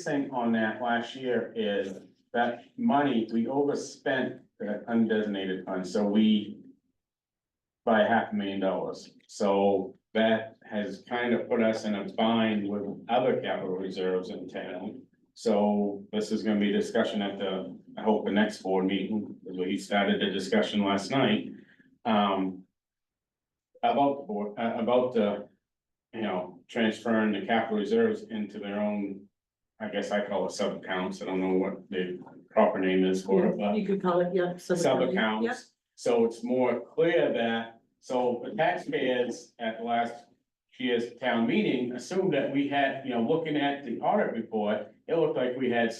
thing on that last year is that money, we overspent the undesignated fund, so we. By $500,000, so that has kind of put us in a bind with other capital reserves in town. So this is gonna be discussion at I hope the next board meeting, because we started the discussion last night. About the, you know, transferring the capital reserves into their own, I guess I call it sub accounts, I don't know what the proper name is for it, but
You could call it, yeah.
sub accounts. So it's more clear that, so the taxpayers at the last year's town meeting assumed that we had, you know, looking at the audit report, it looked like we had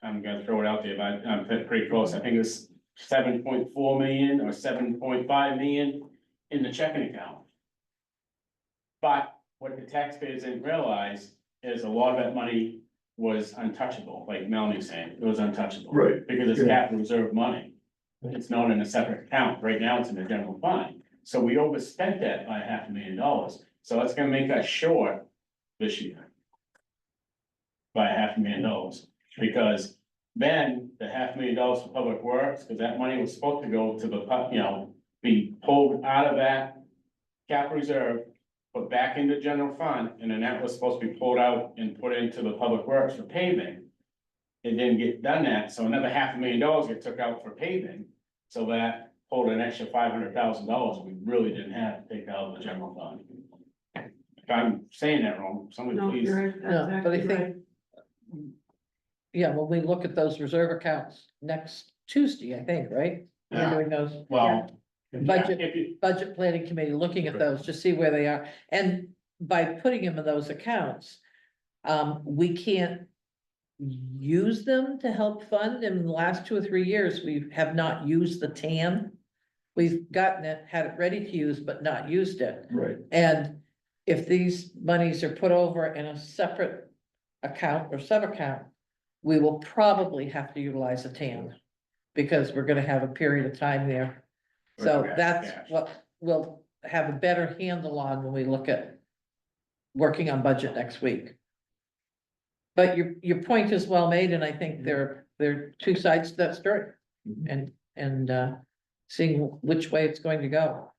I'm gonna throw it out there, but I'm pretty close, I think it was 7.4 million or 7.5 million in the checking account. But what the taxpayers didn't realize is a lot of that money was untouchable, like Melanie's saying, it was untouchable.
Right.
Because it's capital reserve money. It's not in a separate account. Right now, it's in the general fund. So we overspent that by $500,000. So that's gonna make us short this year. By $500,000, because then the $500,000 for public works, because that money was supposed to go to be pulled out of that capital reserve, put back into general fund, and then that was supposed to be pulled out and put into the public works for paving. It didn't get done that, so another $500,000 get took out for paving, so that pulled an extra $500,000 we really didn't have to take out of the general fund. If I'm saying that wrong, somebody
No,
please.
you're
No, but I
exactly
think.
right.
Yeah, when we look at those reserve accounts next Tuesday, I think, right? We're
Yeah.
doing those
Well.
Budget.
If you,
budget planning committee, looking at those to see where they are, and by putting them in those accounts. We can't use them to help fund. In the last 2 or 3 years, we have not used the TAN. We've gotten it, had it ready to use, but not used it.
Right.
And if these monies are put over in a separate account or sub-account, we will probably have to utilize a TAN. Because we're gonna have a period of time there. So
Okay,
that's
cash.
what we'll have a better handle on when we look at working on budget next week. But your point is well made, and I think there are there are two sides to that story. And seeing which way it's going to go.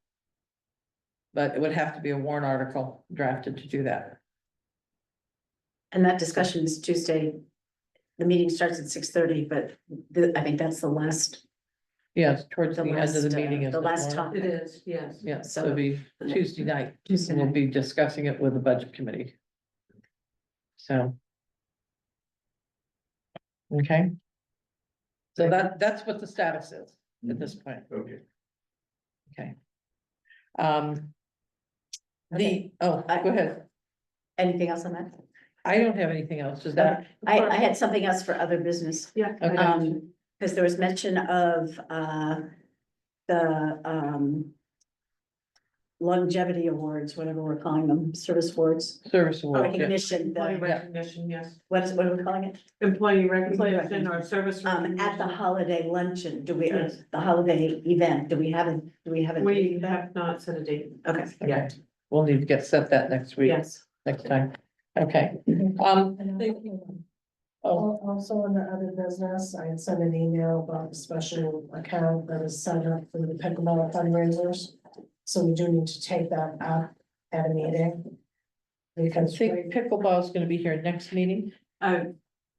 But it would have to be a warrant article drafted to do that.
And that discussion is Tuesday. The meeting starts at 6:30, but I think that's the last,
Yes, towards the
the
end of the
last,
meeting.
the
isn't it,
last
Laura?
topic.
It is, yes.
Yeah, so
So-
it'll be Tuesday night,
Tuesday
and we'll
night.
be discussing it with the budget committee. So. Okay. So that's what the status is at this point,
Okay.
okay.
Okay.
Go ahead,
Anything else on that?
I don't have anything else, does that?
I had something else for other business.
Yeah.
Okay.
Because there was mention of, the, longevity awards, whatever we're calling them, service awards.
Service award, yeah.
Recognition,
Employee
the,
recognition, yes.
what are we calling it?
Employee recognition or service.
At the
recognition.
holiday luncheon, do we, or
Yes.
the holiday event, do we have a
We
date?
have not set a date.
Okay.
Okay, we'll need to get set that next week,
Yes.
next time, okay, oh,
Also in the other business, I had sent an email about the special account that is set up for the pickleball fundraisers. So we do need to take that up at a meeting.
I
Because
think pickleball is gonna be here next meeting,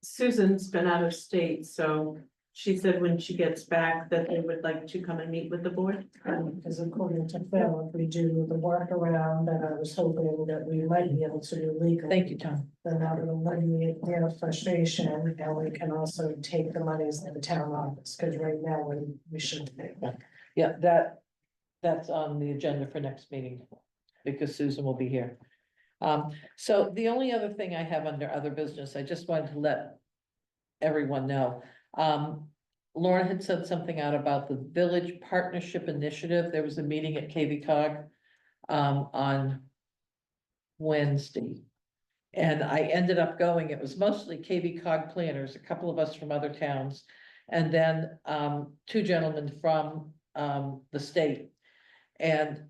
Susan's been out of state, so she said when she gets back that they would like to come and meet with the board.
because according to Phil, if we do the workaround that I was hoping that we might be able to do legally.
thank you, Tom.
Then that will alleviate their frustration, and we can also take the monies to the town office, because right now we shouldn't take that.
Yeah, that's on the agenda for next meeting, because Susan will be here. So the only other thing I have under other business, I just wanted to let everyone know. Laura had said something out about the Village Partnership Initiative. There was a meeting at KV Cog on Wednesday. And I ended up going, it was mostly KV Cog planners, a couple of us from other towns, and then two gentlemen from the state. And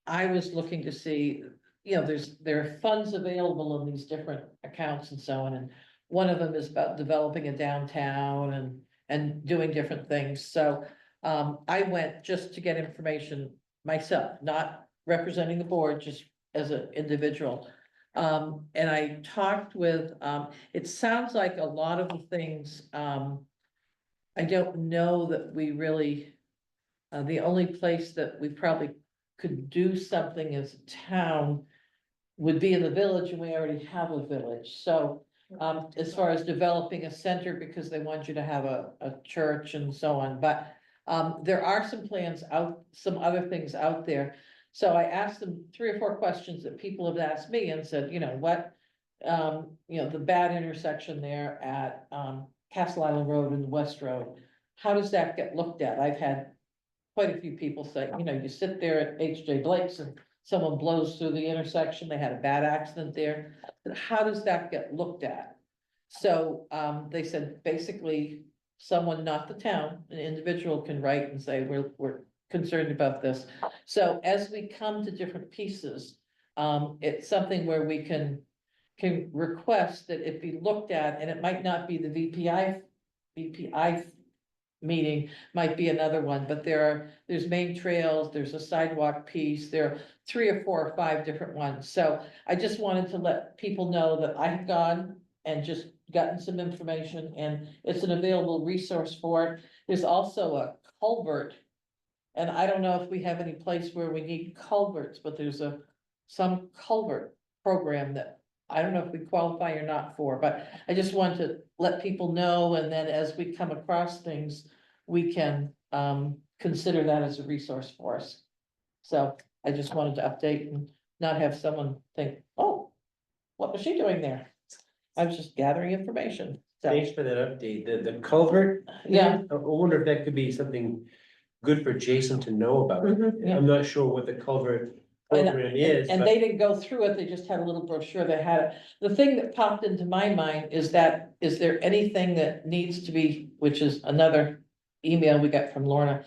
I was looking to see, you know, there are funds available in these different accounts and so on, and one of them is about developing a downtown and doing different things, so I went just to get information myself, not representing the board, just as an individual. And I talked with, it sounds like a lot of the things, I don't know that we really, the only place that we probably could do something as a town would be in the village, and we already have a village, so as far as developing a center, because they want you to have a church and so on, but there are some plans out, some other things out there. So I asked them 3 or 4 questions that people have asked me and said, you know, what, you know, the bad intersection there at Castle Island Road and West Road, how does that get looked at? I've had quite a few people say, you know, you sit there at H.J. Blake's and someone blows through the intersection, they had a bad accident there. How does that get looked at? So they said, basically, someone, not the town, an individual can write and say, we're concerned about this. So as we come to different pieces, it's something where we can request that it be looked at, and it might not be the VPI meeting, might be another one, but there's main trails, there's a sidewalk piece, there are 3 or 4 or 5 different ones. So I just wanted to let people know that I have gone and just gotten some information, and it's an available resource for it. There's also a culvert. And I don't know if we have any place where we need culverts, but there's some culvert program that I don't know if we qualify or not for, but I just want to let people know, and then as we come across things, we can consider that as a resource for us. So I just wanted to update and not have someone think, oh, what was she doing there? I was just gathering information. So,
Thanks for that update. The culvert.
Yeah.
I wonder if that could be something good for Jason to know about.
yeah.
I'm not sure what the culvert
And-
program is,
And
but
they didn't go through it, they just had a little brochure that had it. The thing that popped into my mind is that, is there anything that needs to be, which is another email we got from Lorna.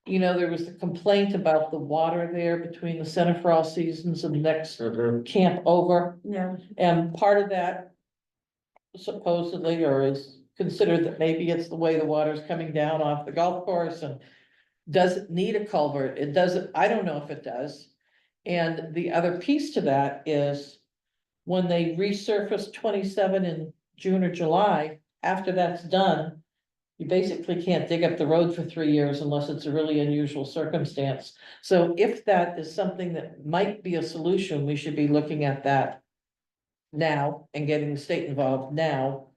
You know, there was a complaint about the water there between the Center for All Seasons and the next camp over.
Yeah.
And part of that supposedly, or is considered that maybe it's the way the water's coming down off the golf course and does it need a culvert? It doesn't, I don't know if it does. And the other piece to that is when they resurface 27 in June or July, after that's done, you basically can't dig up the road for 3 years unless it's a really unusual circumstance. So if that is something that might be a solution, we should be looking at that now and getting the state involved now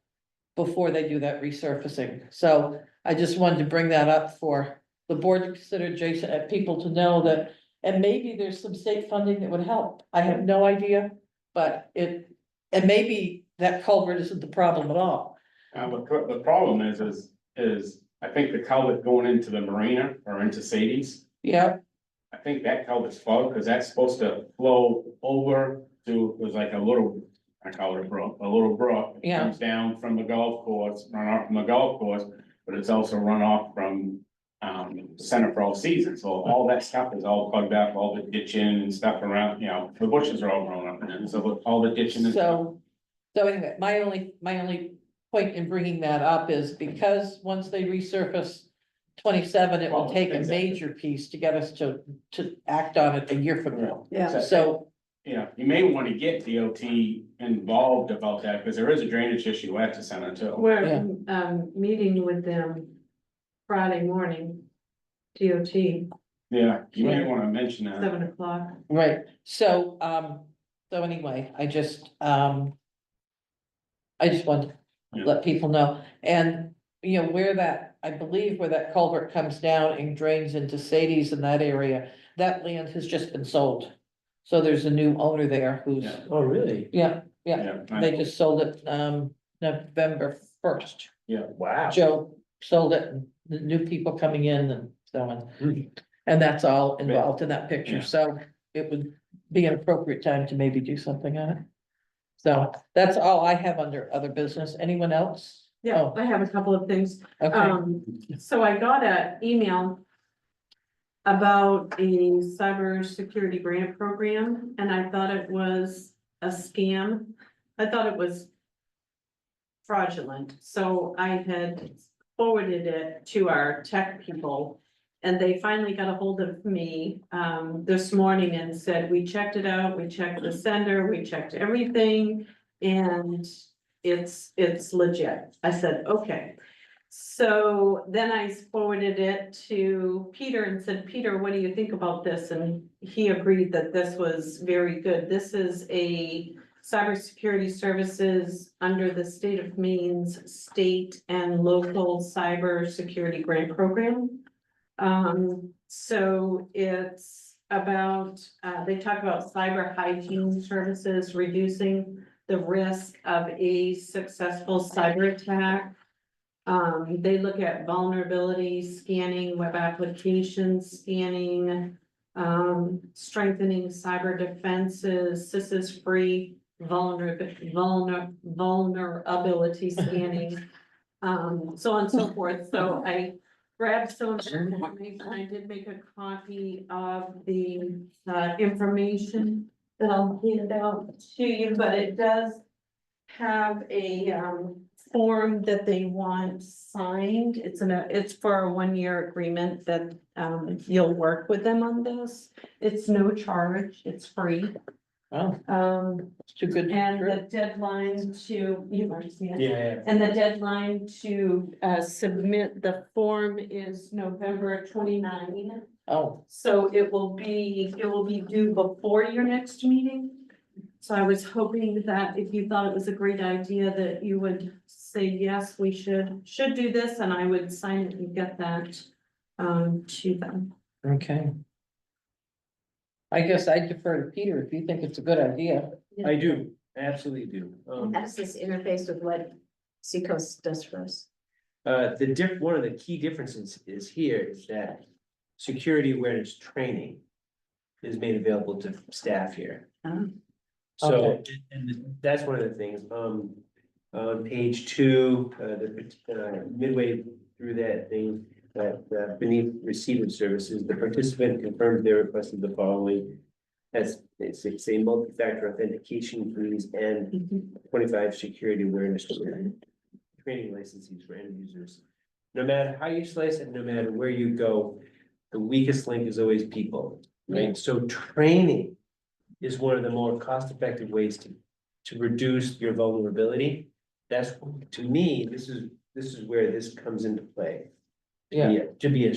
before they do that resurfacing. So I just wanted to bring that up for the board to consider, Jason, and people to know that, and maybe there's some state funding that would help. I have no idea, but and maybe that culvert isn't the problem at all.
But the problem is I think the culvert going into the marina or into Sadie's,
Yeah,
I think that culvert's clogged, because that's supposed to flow over to, there's like a little, I call it a brook, a little brook. It
Yeah.
Comes down from the golf course, run off from the golf course, but it's also run off from Center for All Seasons. So all that stuff is all plugged up, all the ditching and stuff around, the bushes are all grown up in it, so all the ditching and stuff.
so anyway, my only point in bringing that up is because once they resurface 27, it will
Oh,
take a
exactly.
major piece to get us to act on it a year from now.
Yeah.
So,
You may want to get DOT involved about that, because there is a drainage issue at the center too.
We're, meeting with them Friday morning, DOT,
Yeah, you may want to mention that.
7 o'clock.
right, so anyway, I just wanted to let people know, and, where that, I believe where that culvert comes down and drains into Sadie's in that area, that land has just been sold. So there's a new owner there who's,
Yeah.
Oh, really?
yeah,
I
they
know.
just sold it, November 1st.
Wow.
Joe sold it, and the new people coming in and so on. And that's all involved in that picture,
Yeah.
so it would be an appropriate time to maybe do something on it. So that's all I have under other business. Anyone else?
Yeah,
Oh,
I have a couple of things.
okay,
So I got an email about a cybersecurity grant program, and I thought it was a scam. I thought it was fraudulent, so I had forwarded it to our tech people. And they finally got a hold of me, this morning and said, we checked it out, we checked the sender, we checked everything, and it's legit. I said, okay. So then I forwarded it to Peter and said, Peter, what do you think about this? And he agreed that this was very good. This is a cybersecurity services under the state of Maine's state and local cybersecurity grant program. So it's about, they talk about cyber hygiene services, reducing the risk of a successful cyber attack. They look at vulnerability scanning, web applications scanning, strengthening cyber defenses, CISIS-free vulnerability scanning, so on and so forth. So I grabbed some information. I did make a copy of the information that I'll hand out to you, but it does have a form that they want signed. It's for a 1-year agreement that you'll work with them on this. It's no charge, it's free.
oh, it's too good. to be
And
true.
the deadline to, you might see it.
Yeah.
And the deadline to submit the form is November 29.
Oh,
So it will be due before your next meeting. So I was hoping that if you thought it was a great idea, that you would say, yes, we should do this, and I would sign it and get that to them.
okay. I guess I defer to Peter if you think it's a good idea.
I do, absolutely do.
How does this interface with what Seacoast does for us?
One of the key differences is here is that security awareness training is made available to staff here.
Oh.
So,
Okay.
and that's one of the things, on page 2, midway through that thing, beneath receiver services, the participant confirms they requested the following. It's a multi-factor authentication keys and 25 security awareness training. training licenses for end users. No matter how you slice it, no matter where you go, the weakest link is always people, right? So training is one of the more cost-effective ways to reduce your vulnerability. That's, to me, this is where this comes into play. To be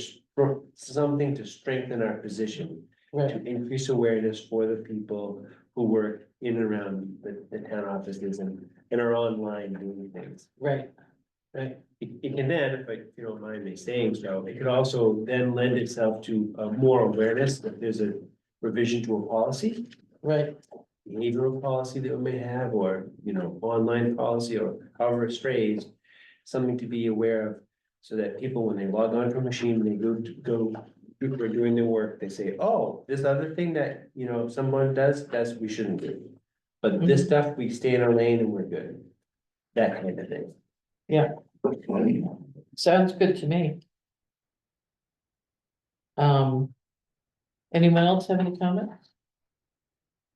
something to strengthen our position,
Right.
to increase awareness for the people who work in and around the town offices and are online doing things.
Right.
Right, it can then, if you don't mind me saying so, it could also then lend itself to more awareness that there's a revision to a policy.
Right.
Behavioral policy that we may have, or, online policy, or however it's phrased. Something to be aware of, so that people, when they log on to a machine, they we're doing their work, they say, oh, this other thing that, someone does, we shouldn't do. But this stuff, we stay in our lane and we're good. That kind of thing.
Yeah. Sounds good to me. Anyone else have any comments?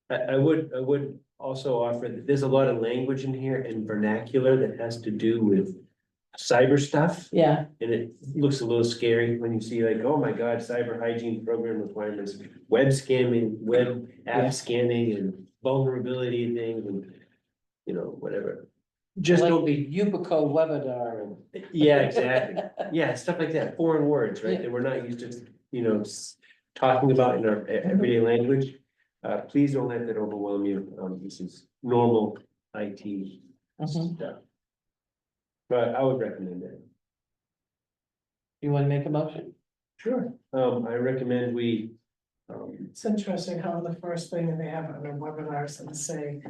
I would also offer that there's a lot of language in here in vernacular that has to do with cyber stuff.
Yeah,
And it looks a little scary when you see like, oh my God, cyber hygiene program requirements, web scamming, web
Yeah.
app scanning and vulnerability things and, whatever. Just don't be,
Yubico webinar and.
yeah, exactly. Yeah, stuff like that, foreign words, right, that we're not used to, talking about in our everyday language. Please don't let that overwhelm you. This is normal IT
Mhm.
stuff. But I would recommend it.
You wanna make a motion?
Sure. I recommend we,
It's interesting how the first thing they have on their webinars and say,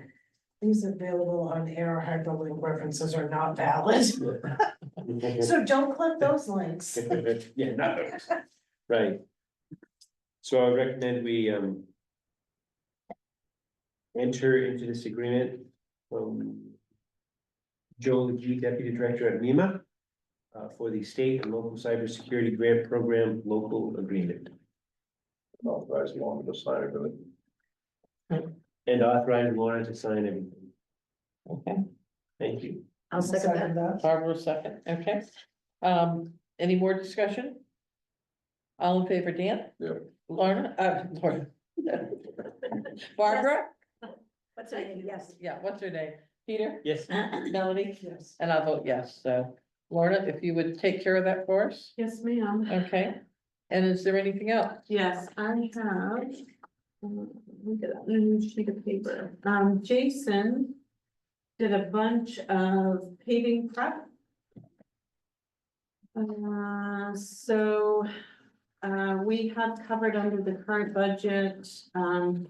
these available on air hyperlink references are not valid. So don't click those links.
yeah, not those. Right. So I recommend we, enter into this agreement. Joe G, Deputy Director at MEMA, for the state and local cybersecurity grant program local agreement.
Authorize Lauren to sign it.
And authorize Lauren to sign everything.
Okay,
Thank you.
I'll second that.
Barbara second, okay. Any more discussion? All in favor, Dan?
Yeah.
Lorna, Lorna. Barbara?
What's her name? Yes.
Yeah, what's her name? Peter?
Yes.
Melody?
Yes.
And I'll vote yes, so Lorna, if you would take care of that for us,
Yes, ma'am.
okay? And is there anything else?
Yes, I have. Let me just take a paper. Jason did a bunch of paving prep. We have covered under the current budget,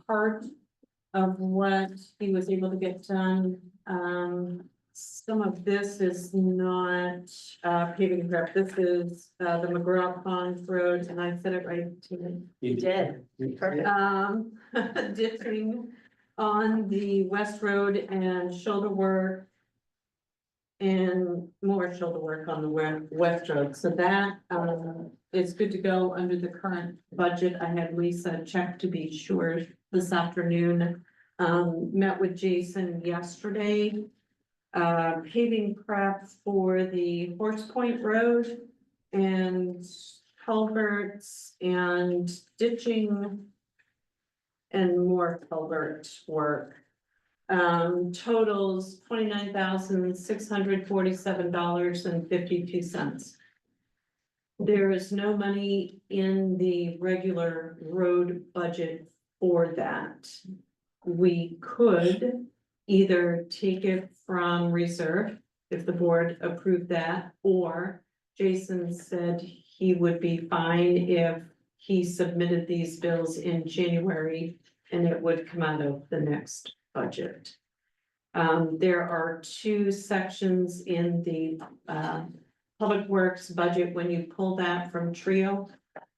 part of what he was able to get done. Some of this is not, paving prep. This is, the McGraw Pond Road, and I said it right.
You did. Perfect.
Ditching on the West Road and shoulder work. And more shoulder work on the West Road, so that, is good to go under the current budget. I had Lisa check to be sure this afternoon. Met with Jason yesterday. Paving prep for the Horse Point Road and culverts and ditching and more culvert work. Totals $29,647.52. There is no money in the regular road budget for that. We could either take it from reserve if the board approved that, or Jason said he would be fine if he submitted these bills in January and it would come out of the next budget. There are two sections in the Public Works budget when you pull that from Trio.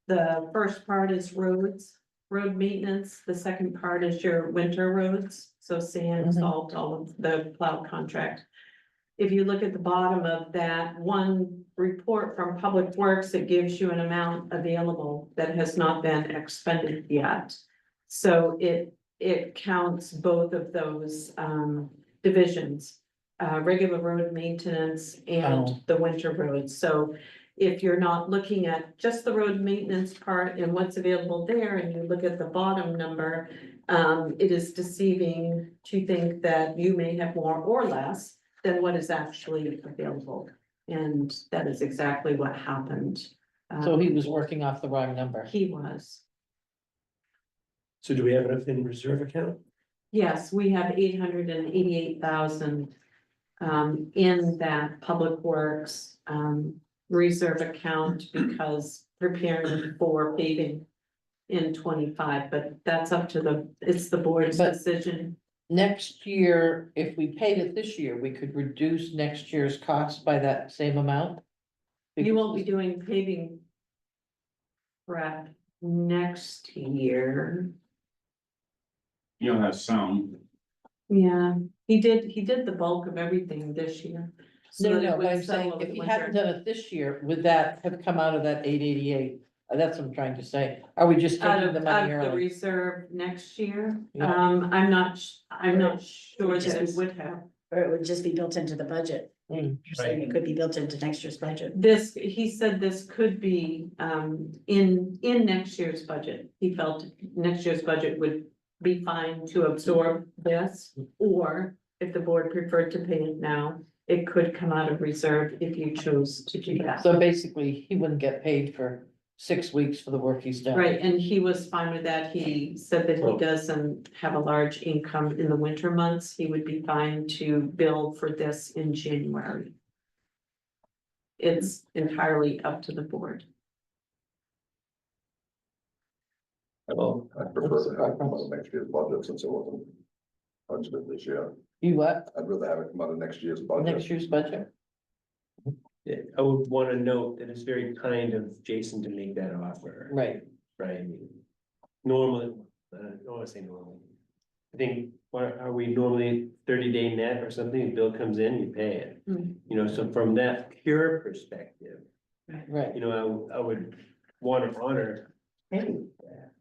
The first part is roads, road maintenance. The second part is your winter roads, so sand, salt, all of the plow contract. If you look at the bottom of that one report from Public Works, it gives you an amount available that has not been expended yet. So it counts both of those divisions. regular road maintenance and
Oh.
the winter roads. So if you're not looking at just the road maintenance part and what's available there, and you look at the bottom number, it is deceiving to think that you may have more or less than what is actually available. And that is exactly what happened.
So he was working off the wrong number.
He was.
So do we have enough in reserve account?
Yes, we have 888,000 in that Public Works reserve account because preparing for paving in 25, but that's up to it's the board's
But-
decision.
Next year, if we paid it this year, we could reduce next year's cost by that same amount?
You won't be doing paving prep next year.
You'll have some.
Yeah, he did the bulk of everything this year. so
No,
that it
no,
would
but I'm
settle
saying,
over
if
the
he
winter.
hadn't done it this year, would that have come out of that 888? That's what I'm trying to say. Are we just
Out
taking
of,
the
out
money
of the
early?
reserve next year,
Yeah.
I'm not sure that it would have.
Or it would just be built into the budget.
Mm,
You're saying it could be built into next year's budget.
He said this could be, in next year's budget. He felt next year's budget would be fine to absorb this. Or if the board preferred to pay it now, it could come out of reserve if you chose to do that.
So basically, he wouldn't get paid for 6 weeks for the work he's done.
Right, and he was fine with that. He said that he doesn't have a large income in the winter months. He would be fine to bill for this in January. It's entirely up to the board.
Well,
I prefer to have it come out of next year's budget since it wasn't budgeted this year.
You what?
I'd rather have it come out of next year's
Next
budget.
year's budget?
yeah, I would want to note that it's very kind of Jason to make that offer.
Right.
Right, I mean, normally, I don't want to say normally. I think, what are we normally 30-day net or something, bill comes in, you pay it.
Mm.
You know, so from that pure perspective,
Right.
you know, I would want to honor paying that.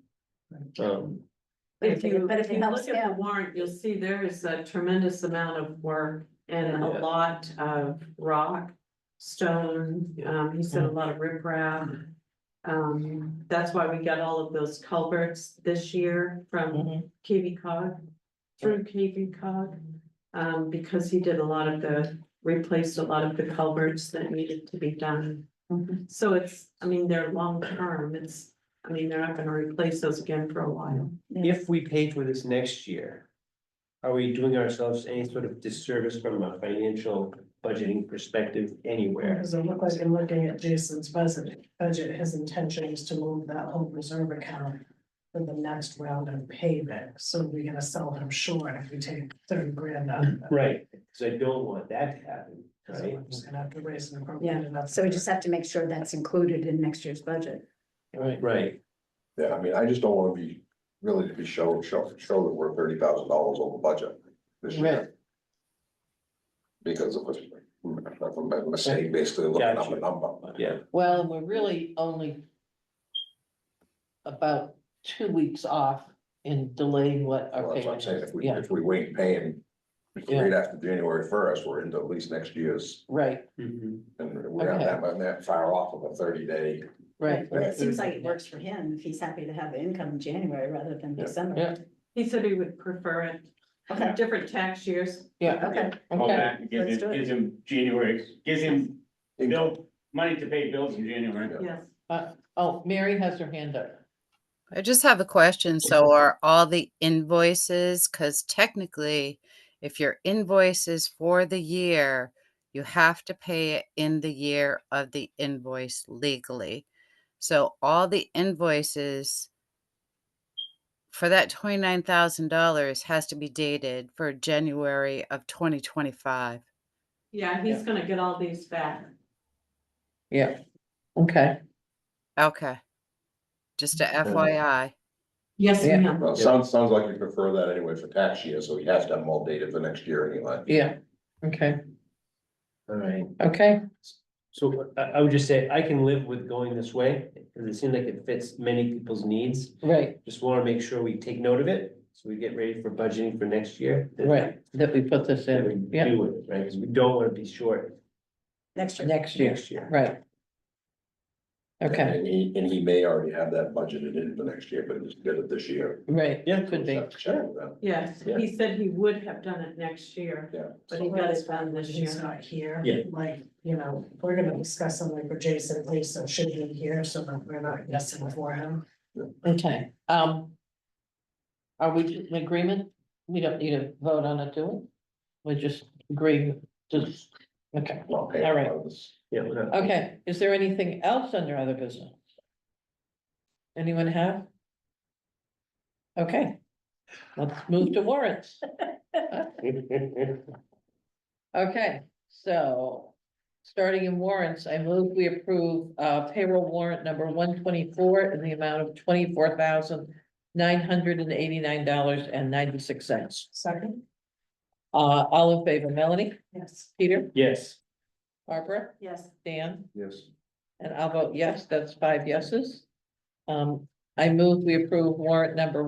But
If you
but if it helps
look at the
him,
warrant, you'll see there is a tremendous amount of work and a
Yeah.
lot of rock, stone, he said a lot of riprap. That's why we got all of those culverts this year from
Mhm.
KV cog, through KV cog. Because he did replaced a lot of the culverts that needed to be done.
Mhm.
So it's, I mean, they're long term, they're not gonna replace those again for a while.
If we pay for this next year, are we doing ourselves any sort of disservice from a financial budgeting perspective anywhere?
Because it looked like in looking at Jason's budget, his intention is to move that whole reserve account for the next round of payback. So we're gonna sell him short if we take 30 grand out of it.
Right, because I don't want that to happen,
So
right?
we're just gonna have to raise and appropriate
yeah,
enough.
so we just have to make sure that's included in next year's budget.
Right.
Right,
Yeah, I mean, I just don't wanna be, really to be show that we're $30,000 over budget this
Right.
year. Because it was a mistake, basically looking up a
Gotcha.
number.
yeah,
Well, and we're really only about 2 weeks off in delaying what our
Well, that's what I'm
payment
saying,
is.
if
Yeah,
if we wait paying right after January 1st, we're into at least next year's,
right,
mhm,
and we're not that far off of a 30-day.
right.
But it seems like it works for him if he's happy to have the income in January rather than
Yeah.
December.
Yeah.
He said he would prefer it,
Okay,
different tax years.
Yeah,
okay,
Go
okay.
back and
Let's do it.
gives him January, gives him
Income.
money to pay bills in January.
Yes,
Oh, Mary has her hand up.
I just have a question. So are all the invoices, because technically, if your invoice is for the year, you have to pay it in the year of the invoice legally. So all the invoices for that $29,000 has to be dated for January of 2025.
yeah, he's gonna get all these back.
Yeah, okay.
Okay. Just a FYI.
Yes,
Yeah.
ma'am.
Well, sounds like you prefer that anyway for tax year, so he has to have them all dated for next year anyway.
Yeah, okay,
all right.
okay.
So I would just say, I can live with going this way, because it seems like it fits many people's needs.
Right,
Just want to make sure we take note of it, So we get ready for budgeting for next year.
Right, that we put this
That we
in, yeah,
do it, right, because we don't want to be short
Next year.
next year,
next year.
right. Okay,
And he may already have that budgeted in for next year, but he's did it this year.
right,
Yeah,
could be,
Have to check with them.
Yes,
Yeah.
he said he would have done it next year,
Yeah.
but he got it done this
He's
year.
not here.
Yeah.
Like, you know, we're gonna discuss something for Jason, Lisa should be here, so that we're not guessing for him.
okay, are we in agreement? We don't need a vote on it, do we? We just agree, just, okay,
Well, okay,
all right.
well, this-
Yeah, we're not.
Okay, is there anything else under other business? Anyone have? Okay, let's move to warrants. Okay, so, starting in warrants, I move we approve payroll warrant number 124 in the amount of $24,989.96.
Second,
All in favor, Melanie,
yes.
Peter,
Yes,
Barbara,
Yes.
Dan?
Yes.
And I'll vote yes, that's 5 yeses. I move we approve warrant number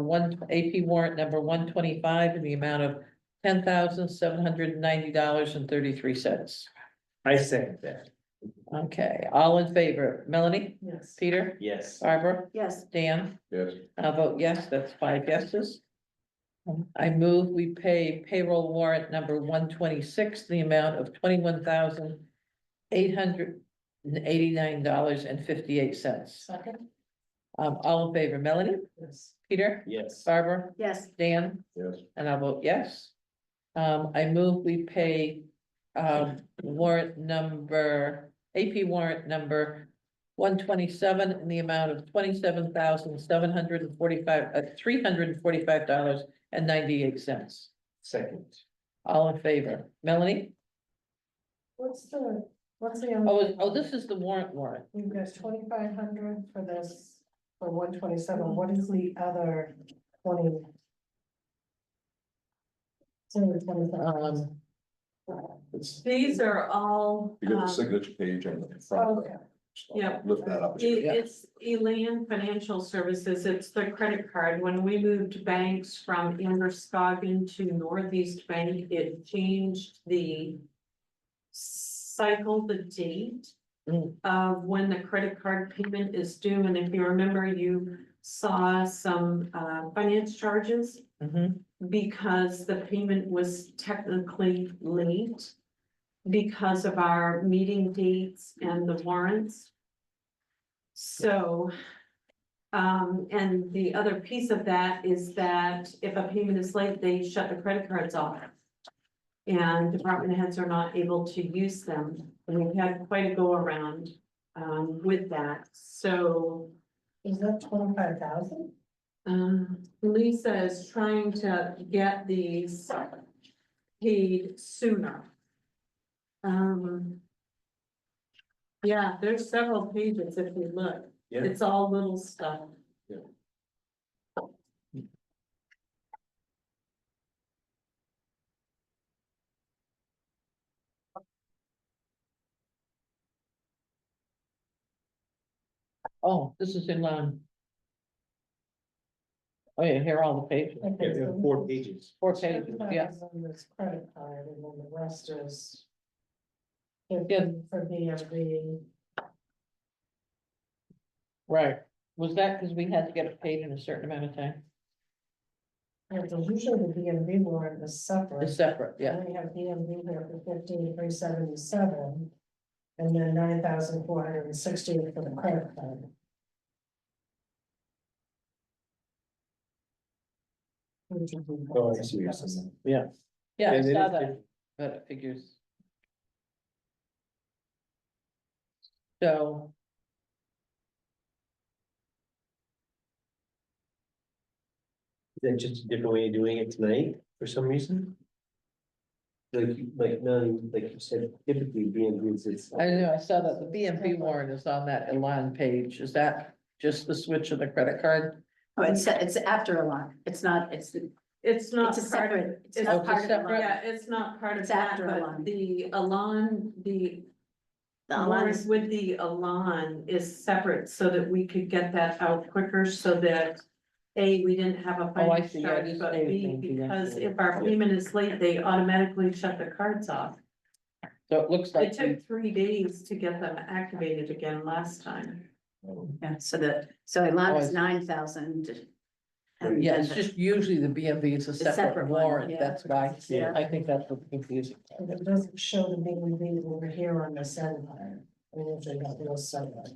AP warrant number 125 in the amount of $10,790.33.
I second that.
Okay, all in favor, Melanie,
Yes.
Peter,
Yes.
Barbara,
Yes.
Dan?
Yes.
I'll vote yes, that's 5 yeses. I move we pay payroll warrant number 126, the amount of $21,889.58.
Second,
All in favor, Melanie,
yes.
Peter,
Yes.
Barbara,
Yes.
Dan,
Yes.
and I'll vote yes. I move we pay, warrant number, AP warrant number 127 in the amount of $345.98.
Second.
All in favor, Melanie?
What's the
Oh, this is the warrant.
you guys 2,500 for this, for 127, what is the other 20? It's only 25.
It's,
These are all,
you got the signature page on the front.
Okay.
Yeah.
Lift that up.
it's Elan Financial Services, it's the credit card. When we moved banks from Androscoggin to Northeast Bank, it changed the cycle, the date
Mm.
of when the credit card payment is due. And if you remember, you saw some finance charges
Mhm.
because the payment was technically late because of our meeting dates and the warrants. So, and the other piece of that is that if a payment is late, they shut the credit cards off. And department heads are not able to use them. And we've had quite a go around, with that. So,
Is that 25,000?
Lisa is trying to get these paid sooner. Yeah, there's several pages if you look.
Yeah.
It's all little stuff.
Oh, this is in, oh yeah, here are all the pages,
I think
Yeah, we have 4 pages.
4 pages, yeah.
25,000 is credit card, and then the rest is.
Yeah.
For BMV,
Right, was that because we had to get it paid in a certain amount of time?
and so usually the BMV warrant is separate.
It's separate, yeah,
And we have BMV here for 15,377. And then 9,460 for the credit card.
Oh, I see what you're saying.
yeah, I
And then
saw
if-
that, but it figures. So.
Is that just a different way of doing it tonight for some reason? Like, none, like you said, typically being used, it's.
I know, I saw that the BMP warrant is on that Elan page, is that just the switch of the credit card?
Oh, it's after a line. It's not, it's
It's
it's
not
a
part of.
separate, it's
it's
not
a
part of the
separate-
line.
Yeah, it's not part of
It's
that,
after
but
Elan.
the Elan, the
The
warrant
lines,
with the Elan is separate so that we could get that out quicker so that we didn't have a
Oh, I
finance
see. Yeah, it
charge,
is
but
paid,
B,
thank you, yeah.
because if our payment is late, they automatically shut the cards off.
So it looks
It
like,
took 3 days to get them activated again last time.
Yeah, so Alana's
see.
9,000.
yeah, it's just usually the BMV is a
separate
separate
one,
warrant,
yeah.
that's why.
Yeah.
I think that's what's confusing.
And it doesn't show the BMV over here on this end. I mean, if they got those separate.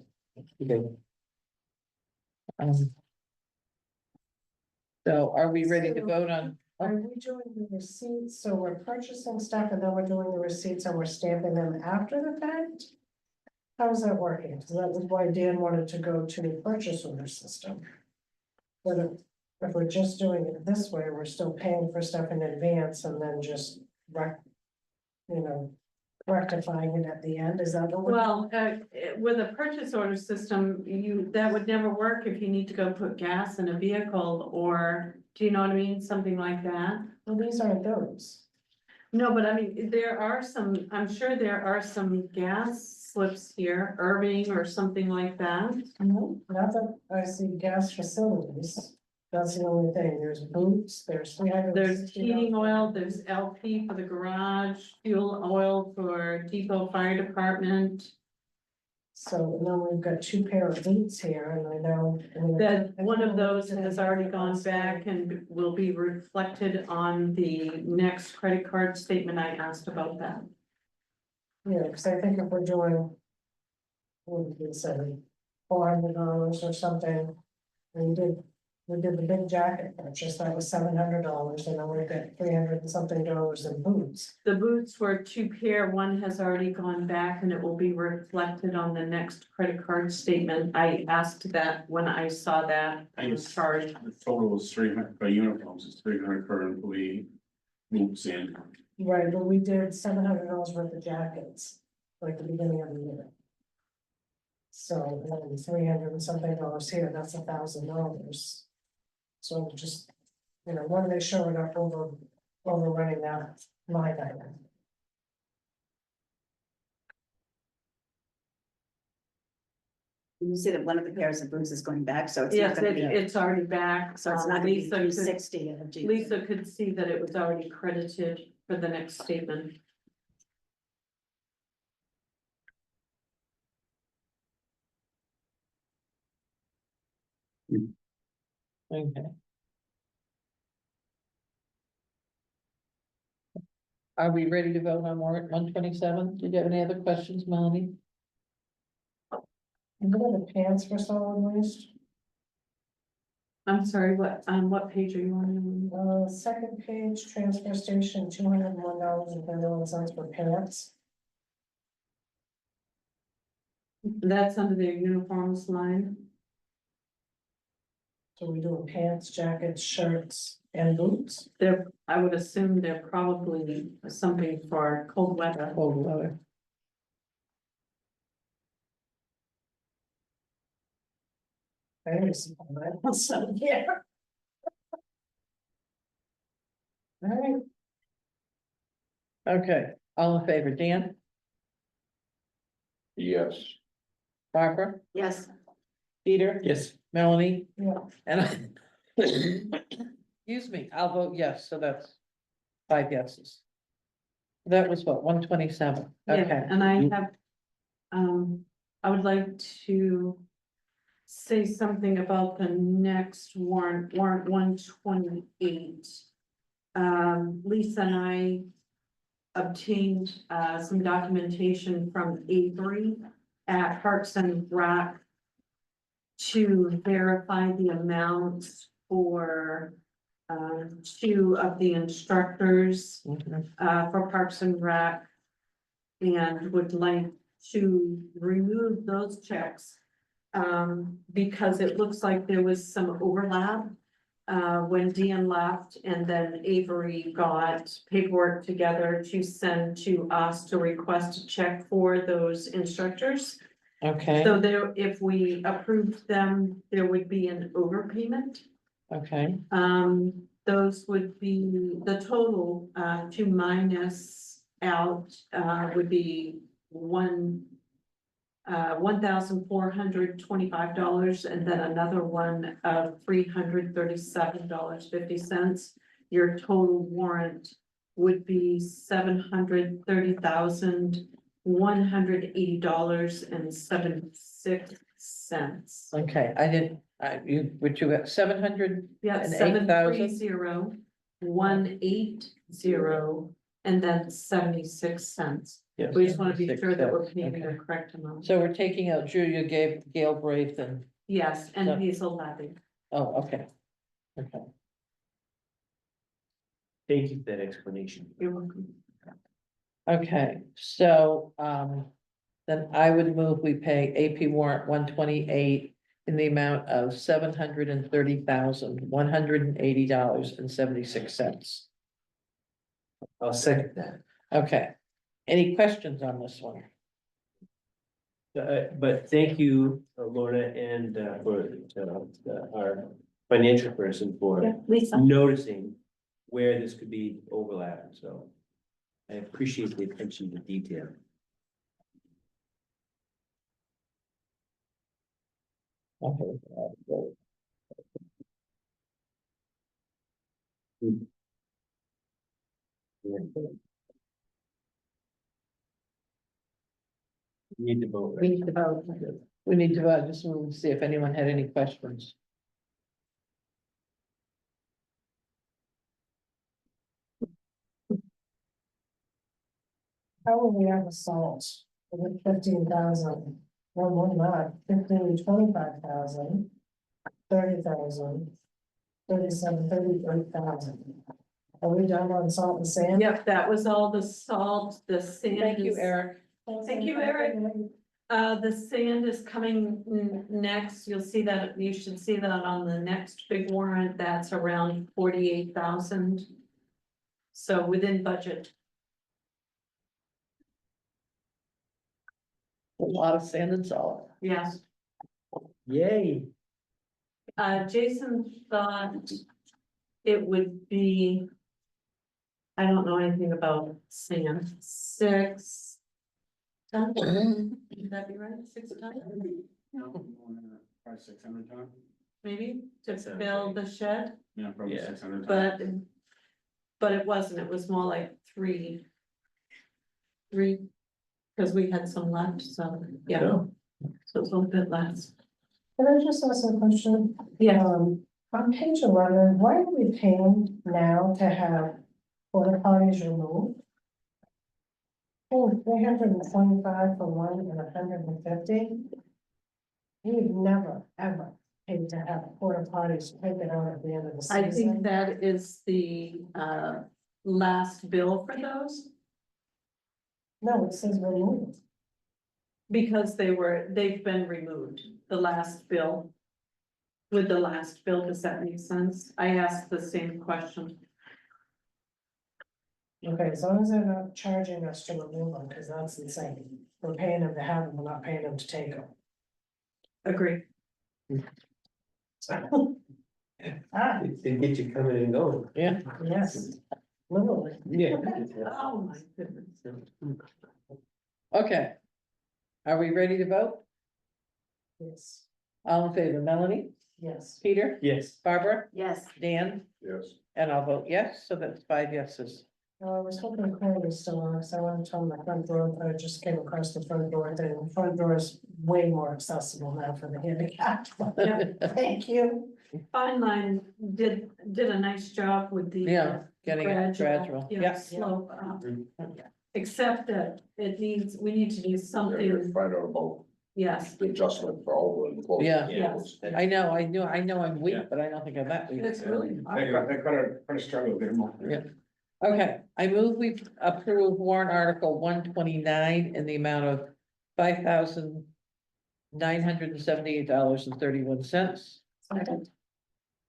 Okay. So are we ready to
So-
vote on?
Are we doing the receipts? So we're purchasing stuff and then we're doing the receipts and we're stamping them after the fact? How's that working? Because that was why Dan wanted to go to the purchase order system. But if we're just doing it this way, we're still paying for stuff in advance and then just rectifying it at the end, is that the way?
Well, with a purchase order system, that would never work if you need to go put gas in a vehicle, or, do you know what I mean, something like that?
Well, these aren't those.
No, but I mean, I'm sure there are some gas slips here, Irving or something like that.
No, not that I see gas facilities. That's the only thing. There's boots, there's $360.
There's heating oil, there's LP for the garage, fuel oil for depot fire department.
So now we've got 2 pair of boots here and I know.
That one of those has already gone back and will be reflected on the next credit card statement. I asked about that.
Yeah, because I think if we're doing. What did we say, $400 or something. We did the big jacket purchase, that was $700, and then we've got $300 and something in boots.
The boots were 2 pair, one has already gone back and it will be reflected on the next credit card statement. I asked that when I saw that charge.
The total was 300 for uniforms, it's 300 per employee, boots and.
Right, but we did $700 worth of jackets, like the beginning of the year. So then 300 and something here, that's $1,000. So just, when they show it up overrunning that line item.
You see that one of the pairs of boots is going back, so it's
Yes,
not gonna be,
it's already back.
so it's not gonna be
Lisa could-
360 of G.
Lisa could see that it was already credited for the next statement.
Okay. Are we ready to vote on warrant 127? Did you have any other questions, Melanie?
And what are the pants for solid waste?
I'm sorry, what page are you on?
Second page, transfer station, $201.31 for pants.
That's under their uniforms line.
So we doing pants, jackets, shirts, and boots?
I would assume they're probably something for cold weather.
Cold weather.
There's some here. All right,
Okay, all in favor, Dan,
Yes.
Barbara,
Yes,
Peter?
Yes.
Melanie?
yeah,
And I, excuse me, I'll vote yes, so that's 5 yeses. That was what, 127,
Yeah,
okay.
and I have, I would like to say something about the next warrant 128. Lisa and I obtained, some documentation from Avery at Parks and Rec to verify the amounts for, 2 of the instructors
Mhm.
for Parks and Rec. And would like to remove those checks. Because it looks like there was some overlap. When Dan left and then Avery got paperwork together to send to us to request a check for those instructors.
Okay,
So there, if we approved them, there would be an overpayment.
okay,
Those would be the total, to minus out, would be $1,425, and then another one of $337.50. Your total warrant would be $730,180.76.
Okay, I didn't, you got 700,
Yeah,
And
730, 180, and then 76 cents.
Yes.
We just want to be
76
sure that we're
cents,
paying
okay.
the correct amount.
So we're taking out Julia Gail Braith and,
Yes, and
So-
Hazel Levy.
oh, okay. Okay,
Thank you for that explanation.
You're welcome.
okay, so, then I would move we pay AP warrant 128 in the amount of $730,180.76.
I'll second that.
Okay, any questions on this one?
But thank you, Lorna, and for our financial person for
Lisa.
noticing where this could be overlapping, so I appreciate the attention to detail.
Okay.
Need to vote.
We
right?
need to vote.
We need to, just want to see if anyone had any questions.
How will we have a salt with 15,000? Well, we're not, 25,000, 30,000, 37, 33,000. Are we done on salt and sand?
Yep, that was all the salt, the sand.
Thank you,
is-
Eric.
Thank you, Eric. The sand is coming next. You'll see that, you should see that on the next big warrant. That's around 48,000. So within budget.
A lot of sand and salt.
Yes.
Yay.
Jason thought it would be. I don't know anything about sand, 6 tons. Would that be right? 6 tons?
Probably 600 ton.
Maybe to
Sounds
build the shed,
Yeah, probably
Yeah.
600 ton.
but it wasn't, it was more like 3. Because we had some left, so, yeah,
No.
so it's a little bit less.
Can I just ask a question?
Yeah.
On page 11, why are we paying now to have porta potties removed? Oh, 325 for one and 150. We've never, ever paid to have porta potties taken out at the end of the
I think
season.
that is the last bill for those,
No, it says removed.
because they've been removed, the last bill. With the last bill, does that make sense? I asked the same question.
Okay, as long as they're not charging us to remove them, because that's insane. We're paying them to have them, we're not paying them to take them.
Agree.
Ah,
They get you coming and going.
Yeah.
yes, literally.
Yeah.
Oh, my goodness.
Okay. Are we ready to vote?
Yes,
All in favor, Melanie,
yes.
Peter,
Yes.
Barbara,
Yes.
Dan,
Yes.
and I'll vote yes, so that's 5 yeses.
I was hoping Claire was still on, so I wanted to tell my front door, but I just came across the front door thing. The front door is way more accessible now for the handicapped. Thank you.
Fine Line did a nice job with the.
Yeah, getting it gradual,
Yeah,
yeah.
slope up. Except that we need to do
Yeah,
something,
find out about
yes,
the adjustment for all the. closing
Yeah.
Yes.
doors.
I know I'm weak, but I don't think I'm that weak.
it's really.
They kind of struggle there more.
Yeah. Okay, I move we approve warrant article 129 in the amount of $5,978.31.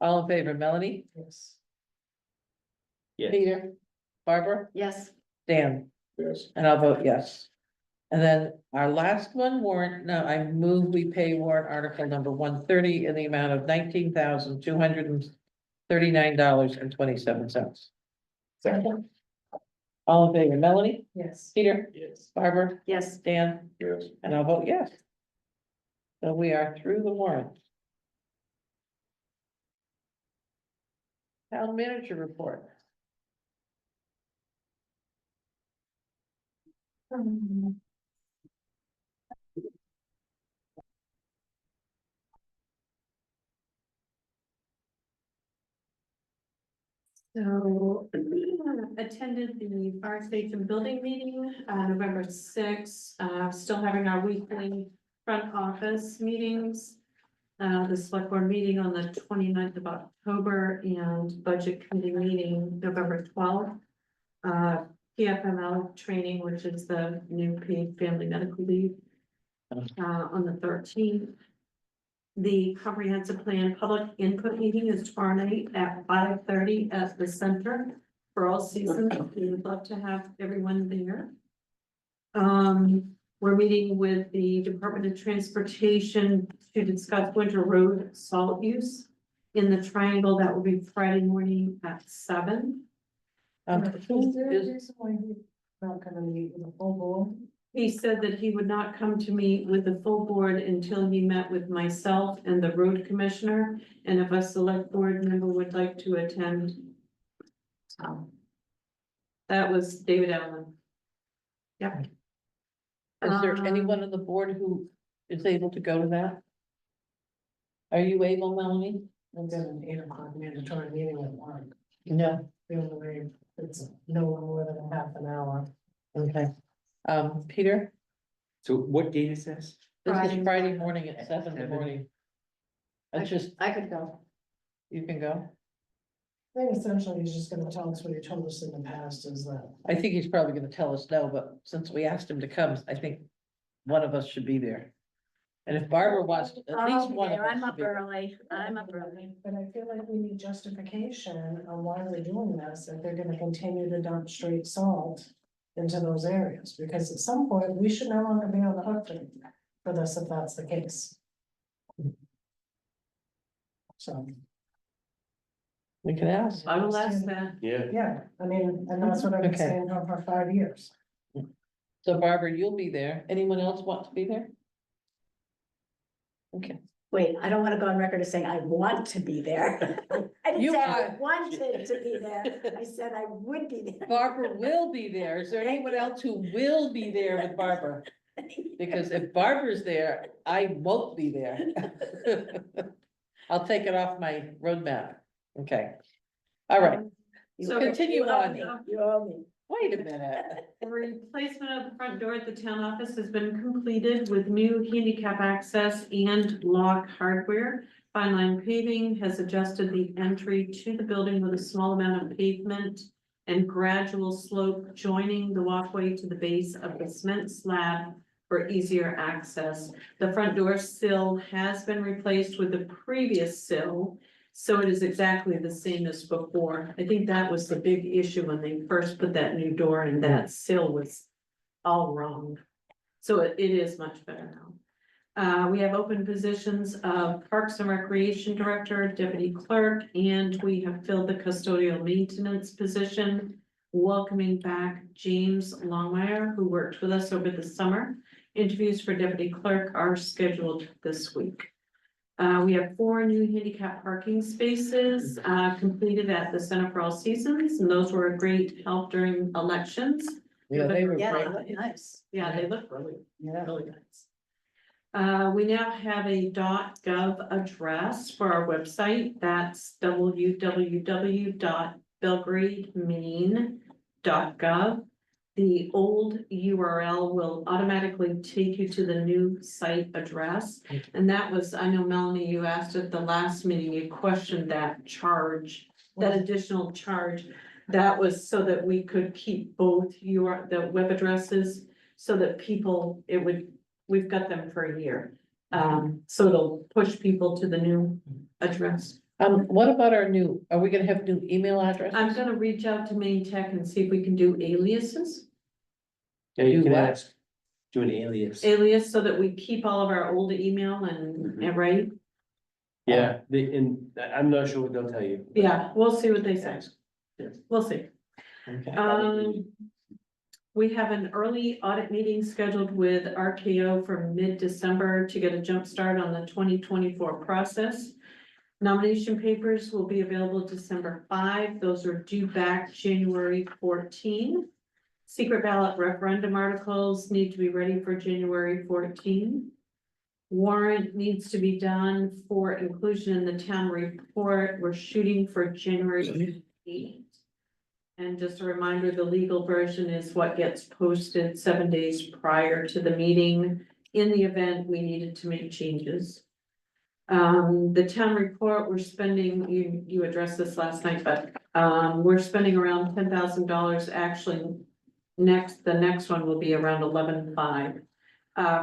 All in favor, Melanie,
Yes.
Yes.
Peter, Barbara,
Yes.
Dan,
Yes.
and I'll vote yes. And then our last one, warrant, no, I move we pay warrant article number 130 in the amount of $19,239.27.
Second.
All in favor, Melanie,
Yes.
Peter,
Yes.
Barbara,
Yes,
Dan,
Yes.
and I'll vote yes. So we are through the warrant. Town manager report.
So attended the fire station building meeting, November sixth, still having our weekly front office meetings. The select board meeting on the 29th of October and budget committee meeting November 12th. PFML training, which is the new paid family medical leave, on the 13th. The comprehensive plan public input meeting is tomorrow night at 5:30 at the center for all seasons. We would love to have everyone there. We're meeting with the Department of Transportation to discuss winter road salt use in the triangle. That will be Friday morning at 7.
Is there a reason why he's not gonna meet with the full board?
He said that he would not come to meet with the full board until he met with myself and the road commissioner, and if a select board member would like to attend. That was David Allen. Yep.
Is there anyone on the board who is able to go to that? Are you able, Melanie?
I've got an 8 o'clock mandatory meeting at work.
No.
The only way, it's no more than a half an hour.
Okay. Peter,
So what date is this?
this
Friday.
is Friday morning at 7 in the morning. That's just,
I could go.
you can go.
I think essentially he's just gonna tell us what he told us in the past is that.
I think he's probably gonna tell us no, but since we asked him to come, I think one of us should be there. And if Barbara wants, at
I'll
least
be
one of
there.
us
I'm
should
up
be.
early. I'm up early.
But I feel like we need justification on why we're doing this, if they're gonna continue to dump straight salt into those areas, because at some point, we should no longer be on the hook for this, if that's the case. So,
We can ask.
I will ask that.
Yeah.
yeah, I mean, and that's what I've been
Okay.
saying for 5 years.
So Barbara, you'll be there. Anyone else want to be there? Okay.
Wait, I don't want to go on record as saying I want to be there. I didn't
You
say I
are.
wanted to be there. I said I would be there.
Barbara will be there. Is there anyone else who will be there with Barbara? Because if Barbara's there, I won't be there. I'll take it off my roadmap. Okay. All right,
So
continue on.
You owe me.
Wait a minute.
The replacement of the front door at the town office has been completed with new handicap access and lock hardware. Fine line paving has adjusted the entry to the building with a small amount of pavement and gradual slope joining the walkway to the base of the cement slab for easier access. The front door sill has been replaced with the previous sill, so it is exactly the same as before. I think that was the big issue when they first put that new door in, that sill was all wrong. So it is much better now. We have open positions of Parks and Recreation Director, Deputy Clerk, and we have filled the custodial maintenance position, welcoming back James Longmire, who worked with us over the summer. Interviews for Deputy Clerk are scheduled this week. We have 4 new handicap parking spaces, completed at the Center for All Seasons, and those were a great help during elections.
Yeah, they were
Yeah,
great.
nice.
Yeah, they look really,
Yeah.
really nice. We now have a .gov address for our website. That's www.belgrademaine.gov. The old URL will automatically take you to the new site address. And that was, I know Melanie, you asked at the last meeting, you questioned that charge, that additional charge. That was so that we could keep both the web addresses so that people, we've got them for a year. So it'll push people to the new address.
What about are we gonna have new email addresses?
I'm gonna reach out to Maine Tech and see if we can do aliases.
Yeah, you
Do
can
what?
ask, do an alias.
Alias so that we keep all of our old email and right?
Yeah, I'm not sure what they'll tell you.
Yeah, we'll see what they say.
Yeah.
We'll see.
Okay.
We have an early audit meeting scheduled with RKO for mid-December to get a jump start on the 2024 process. Nomination papers will be available December 5. Those are due back January 14. Secret ballot referendum articles need to be ready for January 14. Warrant needs to be done for inclusion in the town report. We're shooting for January 8. And just a reminder, the legal version is what gets posted 7 days prior to the meeting in the event we needed to make changes. The town report, we're spending, you addressed this last night, but we're spending around $10,000. Actually, the next one will be around 11,500.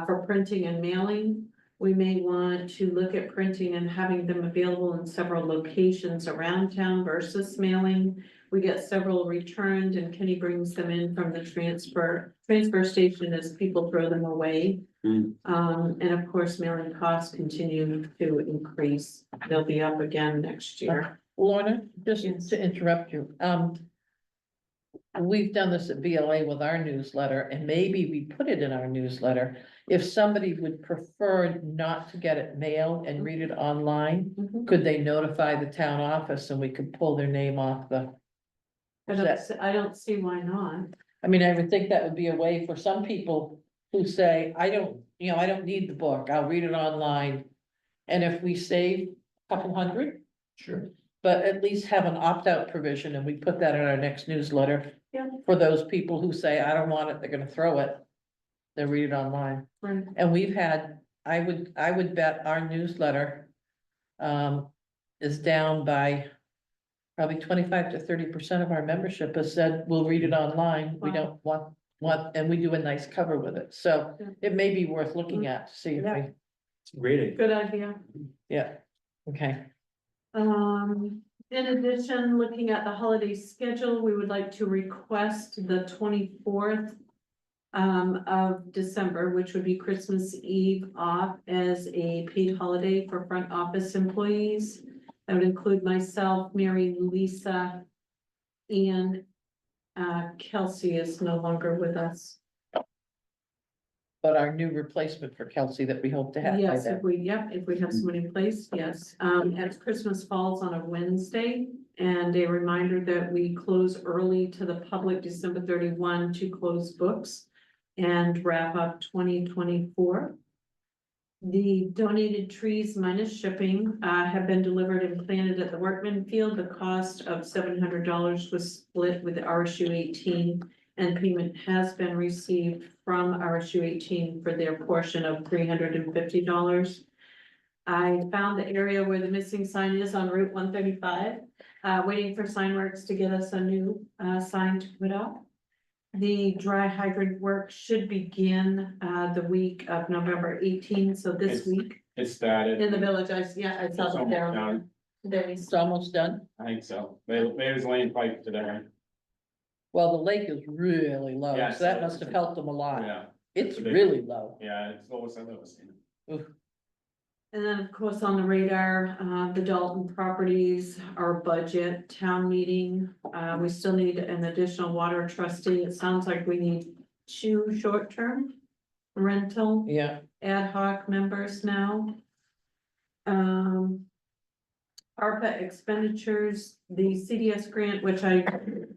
For printing and mailing, we may want to look at printing and having them available in several locations around town versus mailing. We get several returned and Kenny brings them in from the transfer station as people throw them away. And of course, mailing costs continue to increase. They'll be up again next year.
Lorna, just to interrupt you, we've done this at BLA with our newsletter, and maybe we put it in our newsletter. If somebody would prefer not to get it mailed and read it online, could they notify the town office and we could pull their name off the?
I don't see why not.
I mean, I would think that would be a way for some people who say, I don't need the book, I'll read it online. And if we save a couple hundred,
Sure.
but at least have an opt-out provision, and we put that in our next newsletter.
Yeah.
For those people who say, I don't want it, they're gonna throw it, they read it online.
Right.
And we've had, I would bet our newsletter is down by probably 25 to 30% of our membership has said, we'll read it online, we don't want, and we do a nice cover with it, so
Yeah.
it may be worth looking at to see if we,
It's a great idea.
Good idea.
yeah, okay.
In addition, looking at the holiday schedule, we would like to request the 24th of December, which would be Christmas Eve, off as a paid holiday for front office employees. That would include myself, Mary, Lisa, and Kelsey is no longer with us.
But our new replacement for Kelsey that we hope to have by
Yes,
then.
if we have someone in place, yes. As Christmas falls on a Wednesday, and a reminder that we close early to the public December 31 to close books and wrap up 2024. The donated trees minus shipping have been delivered and planted at the Workman Field. The cost of $700 was split with RSU 18, and payment has been received from RSU 18 for their portion of $350. I found the area where the missing sign is on Route 135, waiting for Signworks to get us a new sign to put up. The dry hydrant work should begin the week of November 18th, so this week
It started.
in the village. I saw
It's
them
almost
down
done.
there.
It's almost done.
I think so. They was laying pipe today.
Well, the lake is really low,
Yeah,
so that
so-
must have helped them a lot.
Yeah,
It's
a big-
really low.
yeah, it's lowest I've ever seen.
Oof.
And then, of course, on the radar, the Dalton properties, our budget, town meeting, we still need an additional water trustee. It sounds like we need 2 short-term rental
Yeah,
ad hoc members now. ARPA expenditures, the CDS grant, which I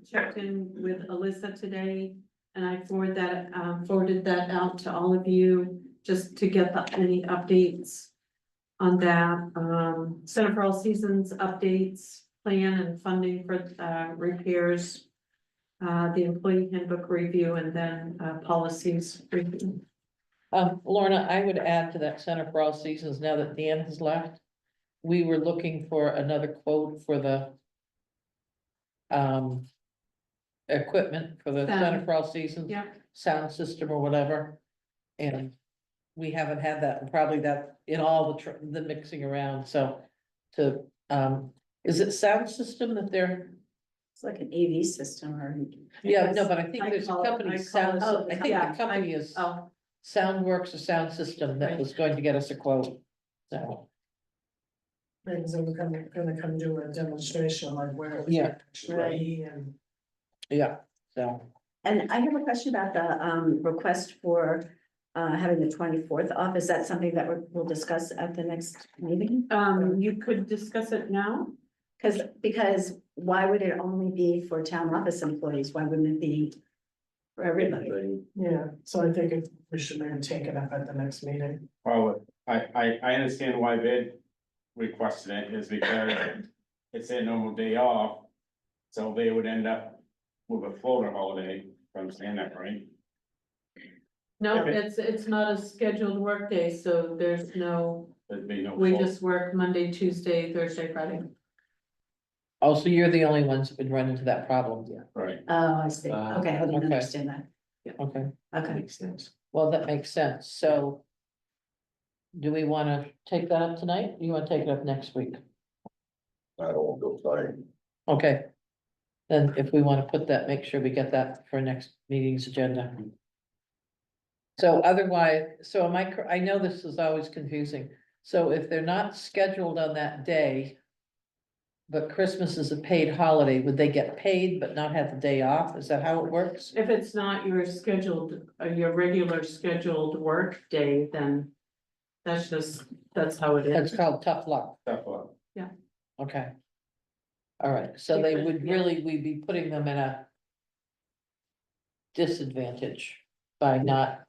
checked in with Alyssa today, and I forwarded that out to all of you, just to get any updates on that. Center for All Seasons updates, plan and funding for repairs, the employee handbook review, and then policies review.
Lorna, I would add to that Center for All Seasons, now that Dan has left. We were looking for another quote for the equipment for the Center
Sound.
for All Seasons.
Yeah.
Sound system or whatever. And we haven't had that, and probably that in all the mixing around, so is it sound system that they're?
It's like an AV system or.
Yeah, no, but I think
I
there's a
call it-
company,
I call
Sound,
it-
I think
yeah,
the company is
Oh,
Soundworks, a sound system that
Right.
was going to get us a quote. So,
Things that we're gonna come do a demonstration like where. it was
Yeah.
actually be and
yeah, so,
And I have a question about the request for having the 24th off. Is that something that we'll discuss at the next meeting?
You could discuss it now.
Because why would it only be for town office employees? Why wouldn't it be for everybody?
Yeah, so I think we should maybe take it up at the next meeting.
Well, I understand why they requested it is because it's their normal day off. So they would end up with a floater holiday, if I'm saying that right?
No,
Okay.
it's not a scheduled work day, so there's no,
There'd be no.
we
float.
just work Monday, Tuesday, Thursday, Friday.
Oh, so you're the only ones who've been running into that problem, yeah,
Right.
Oh, I see. Okay, I didn't
Okay.
understand that.
okay,
Okay.
Makes sense.
well, that makes sense, so. Do we wanna take that up tonight? You wanna take it up next week?
I don't want to go sorry.
Okay. Then if we wanna put that, make sure we get that for next meeting's agenda. So otherwise, so am I, I know this is always confusing, so if they're not scheduled on that day. But Christmas is a paid holiday, would they get paid but not have the day off? Is that how it works?
If it's not your scheduled, your regular scheduled work day, then that's how it
That's
is.
called tough luck,
Tough luck.
okay. All right, so they would really, we'd be putting them in a. Disadvantage by not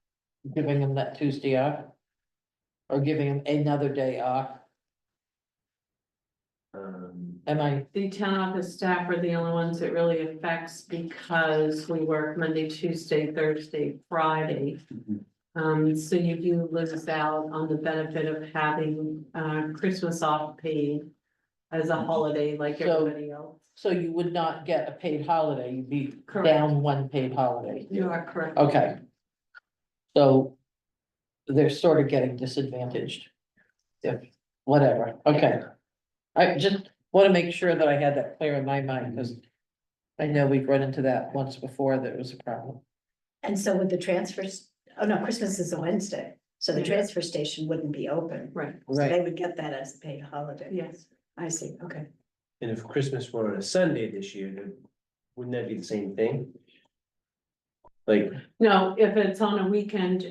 giving them that Tuesday off. Or giving them another day off, am I,
The town office staff are the only ones it really affects because we work Monday, Tuesday, Thursday, Friday. So you do lose out on the benefit of having Christmas off paid as a holiday like
So-
everybody else.
so you would not get a paid holiday, you'd be
Correct.
down one paid holiday,
You are correct.
okay. So. They're sort of getting disadvantaged. If, whatever, okay. I just wanna make sure that I had that clear in my mind, because. I know we've run into that once before, that was a problem.
And so with the transfers, oh no, Christmas is a Wednesday, so the transfer station wouldn't be open.
Right,
So
Right.
they would get that as a paid holiday.
yes.
I see, okay.
And if Christmas were on a Sunday this year, then wouldn't that be the same thing? Like,
No, if it's on a weekend,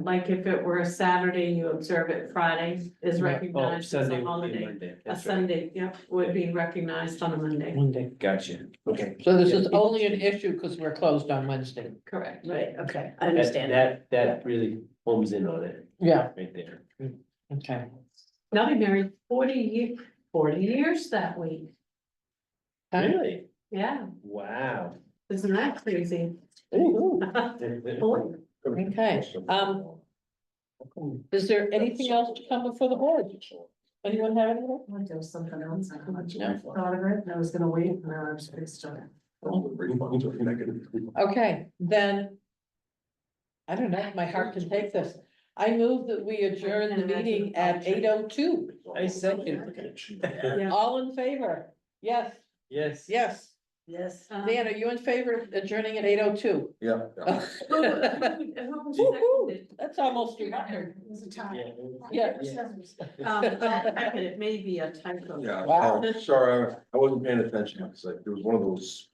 like if it were a Saturday, you observe it Friday is
Yeah.
oh,
recognized as
Sunday
a
would be
holiday.
Monday.
A
That's right.
Sunday, yep, would be recognized on a Monday.
Monday.
Gotcha, okay.
So this is only an issue because we're closed on Wednesday.
Correct.
Right, okay, I
That,
understand.
that really homes in on it,
Yeah,
right there.
okay.
Now they married 40 years that week.
Really?
Yeah,
Wow.
isn't that crazy?
Ooh,
Boy.
okay, is there anything else to come before the board? Anyone have anything?
Like there was something else, I
No.
thought of it, and I was gonna wait, and now I'm just gonna.
Okay, then. I don't know if my heart can take this. I move that we adjourn the meeting at 8:02.
I second.
Yeah.
All in favor? Yes,
Yes.
yes.
Yes.
Dan, are you in favor of adjourning at 8:02?
Yeah.
Who seconded?
That's almost a record. Yeah.
It may be a typo.
Yeah,
Wow.
sorry, I wasn't paying attention, because like, there was one of those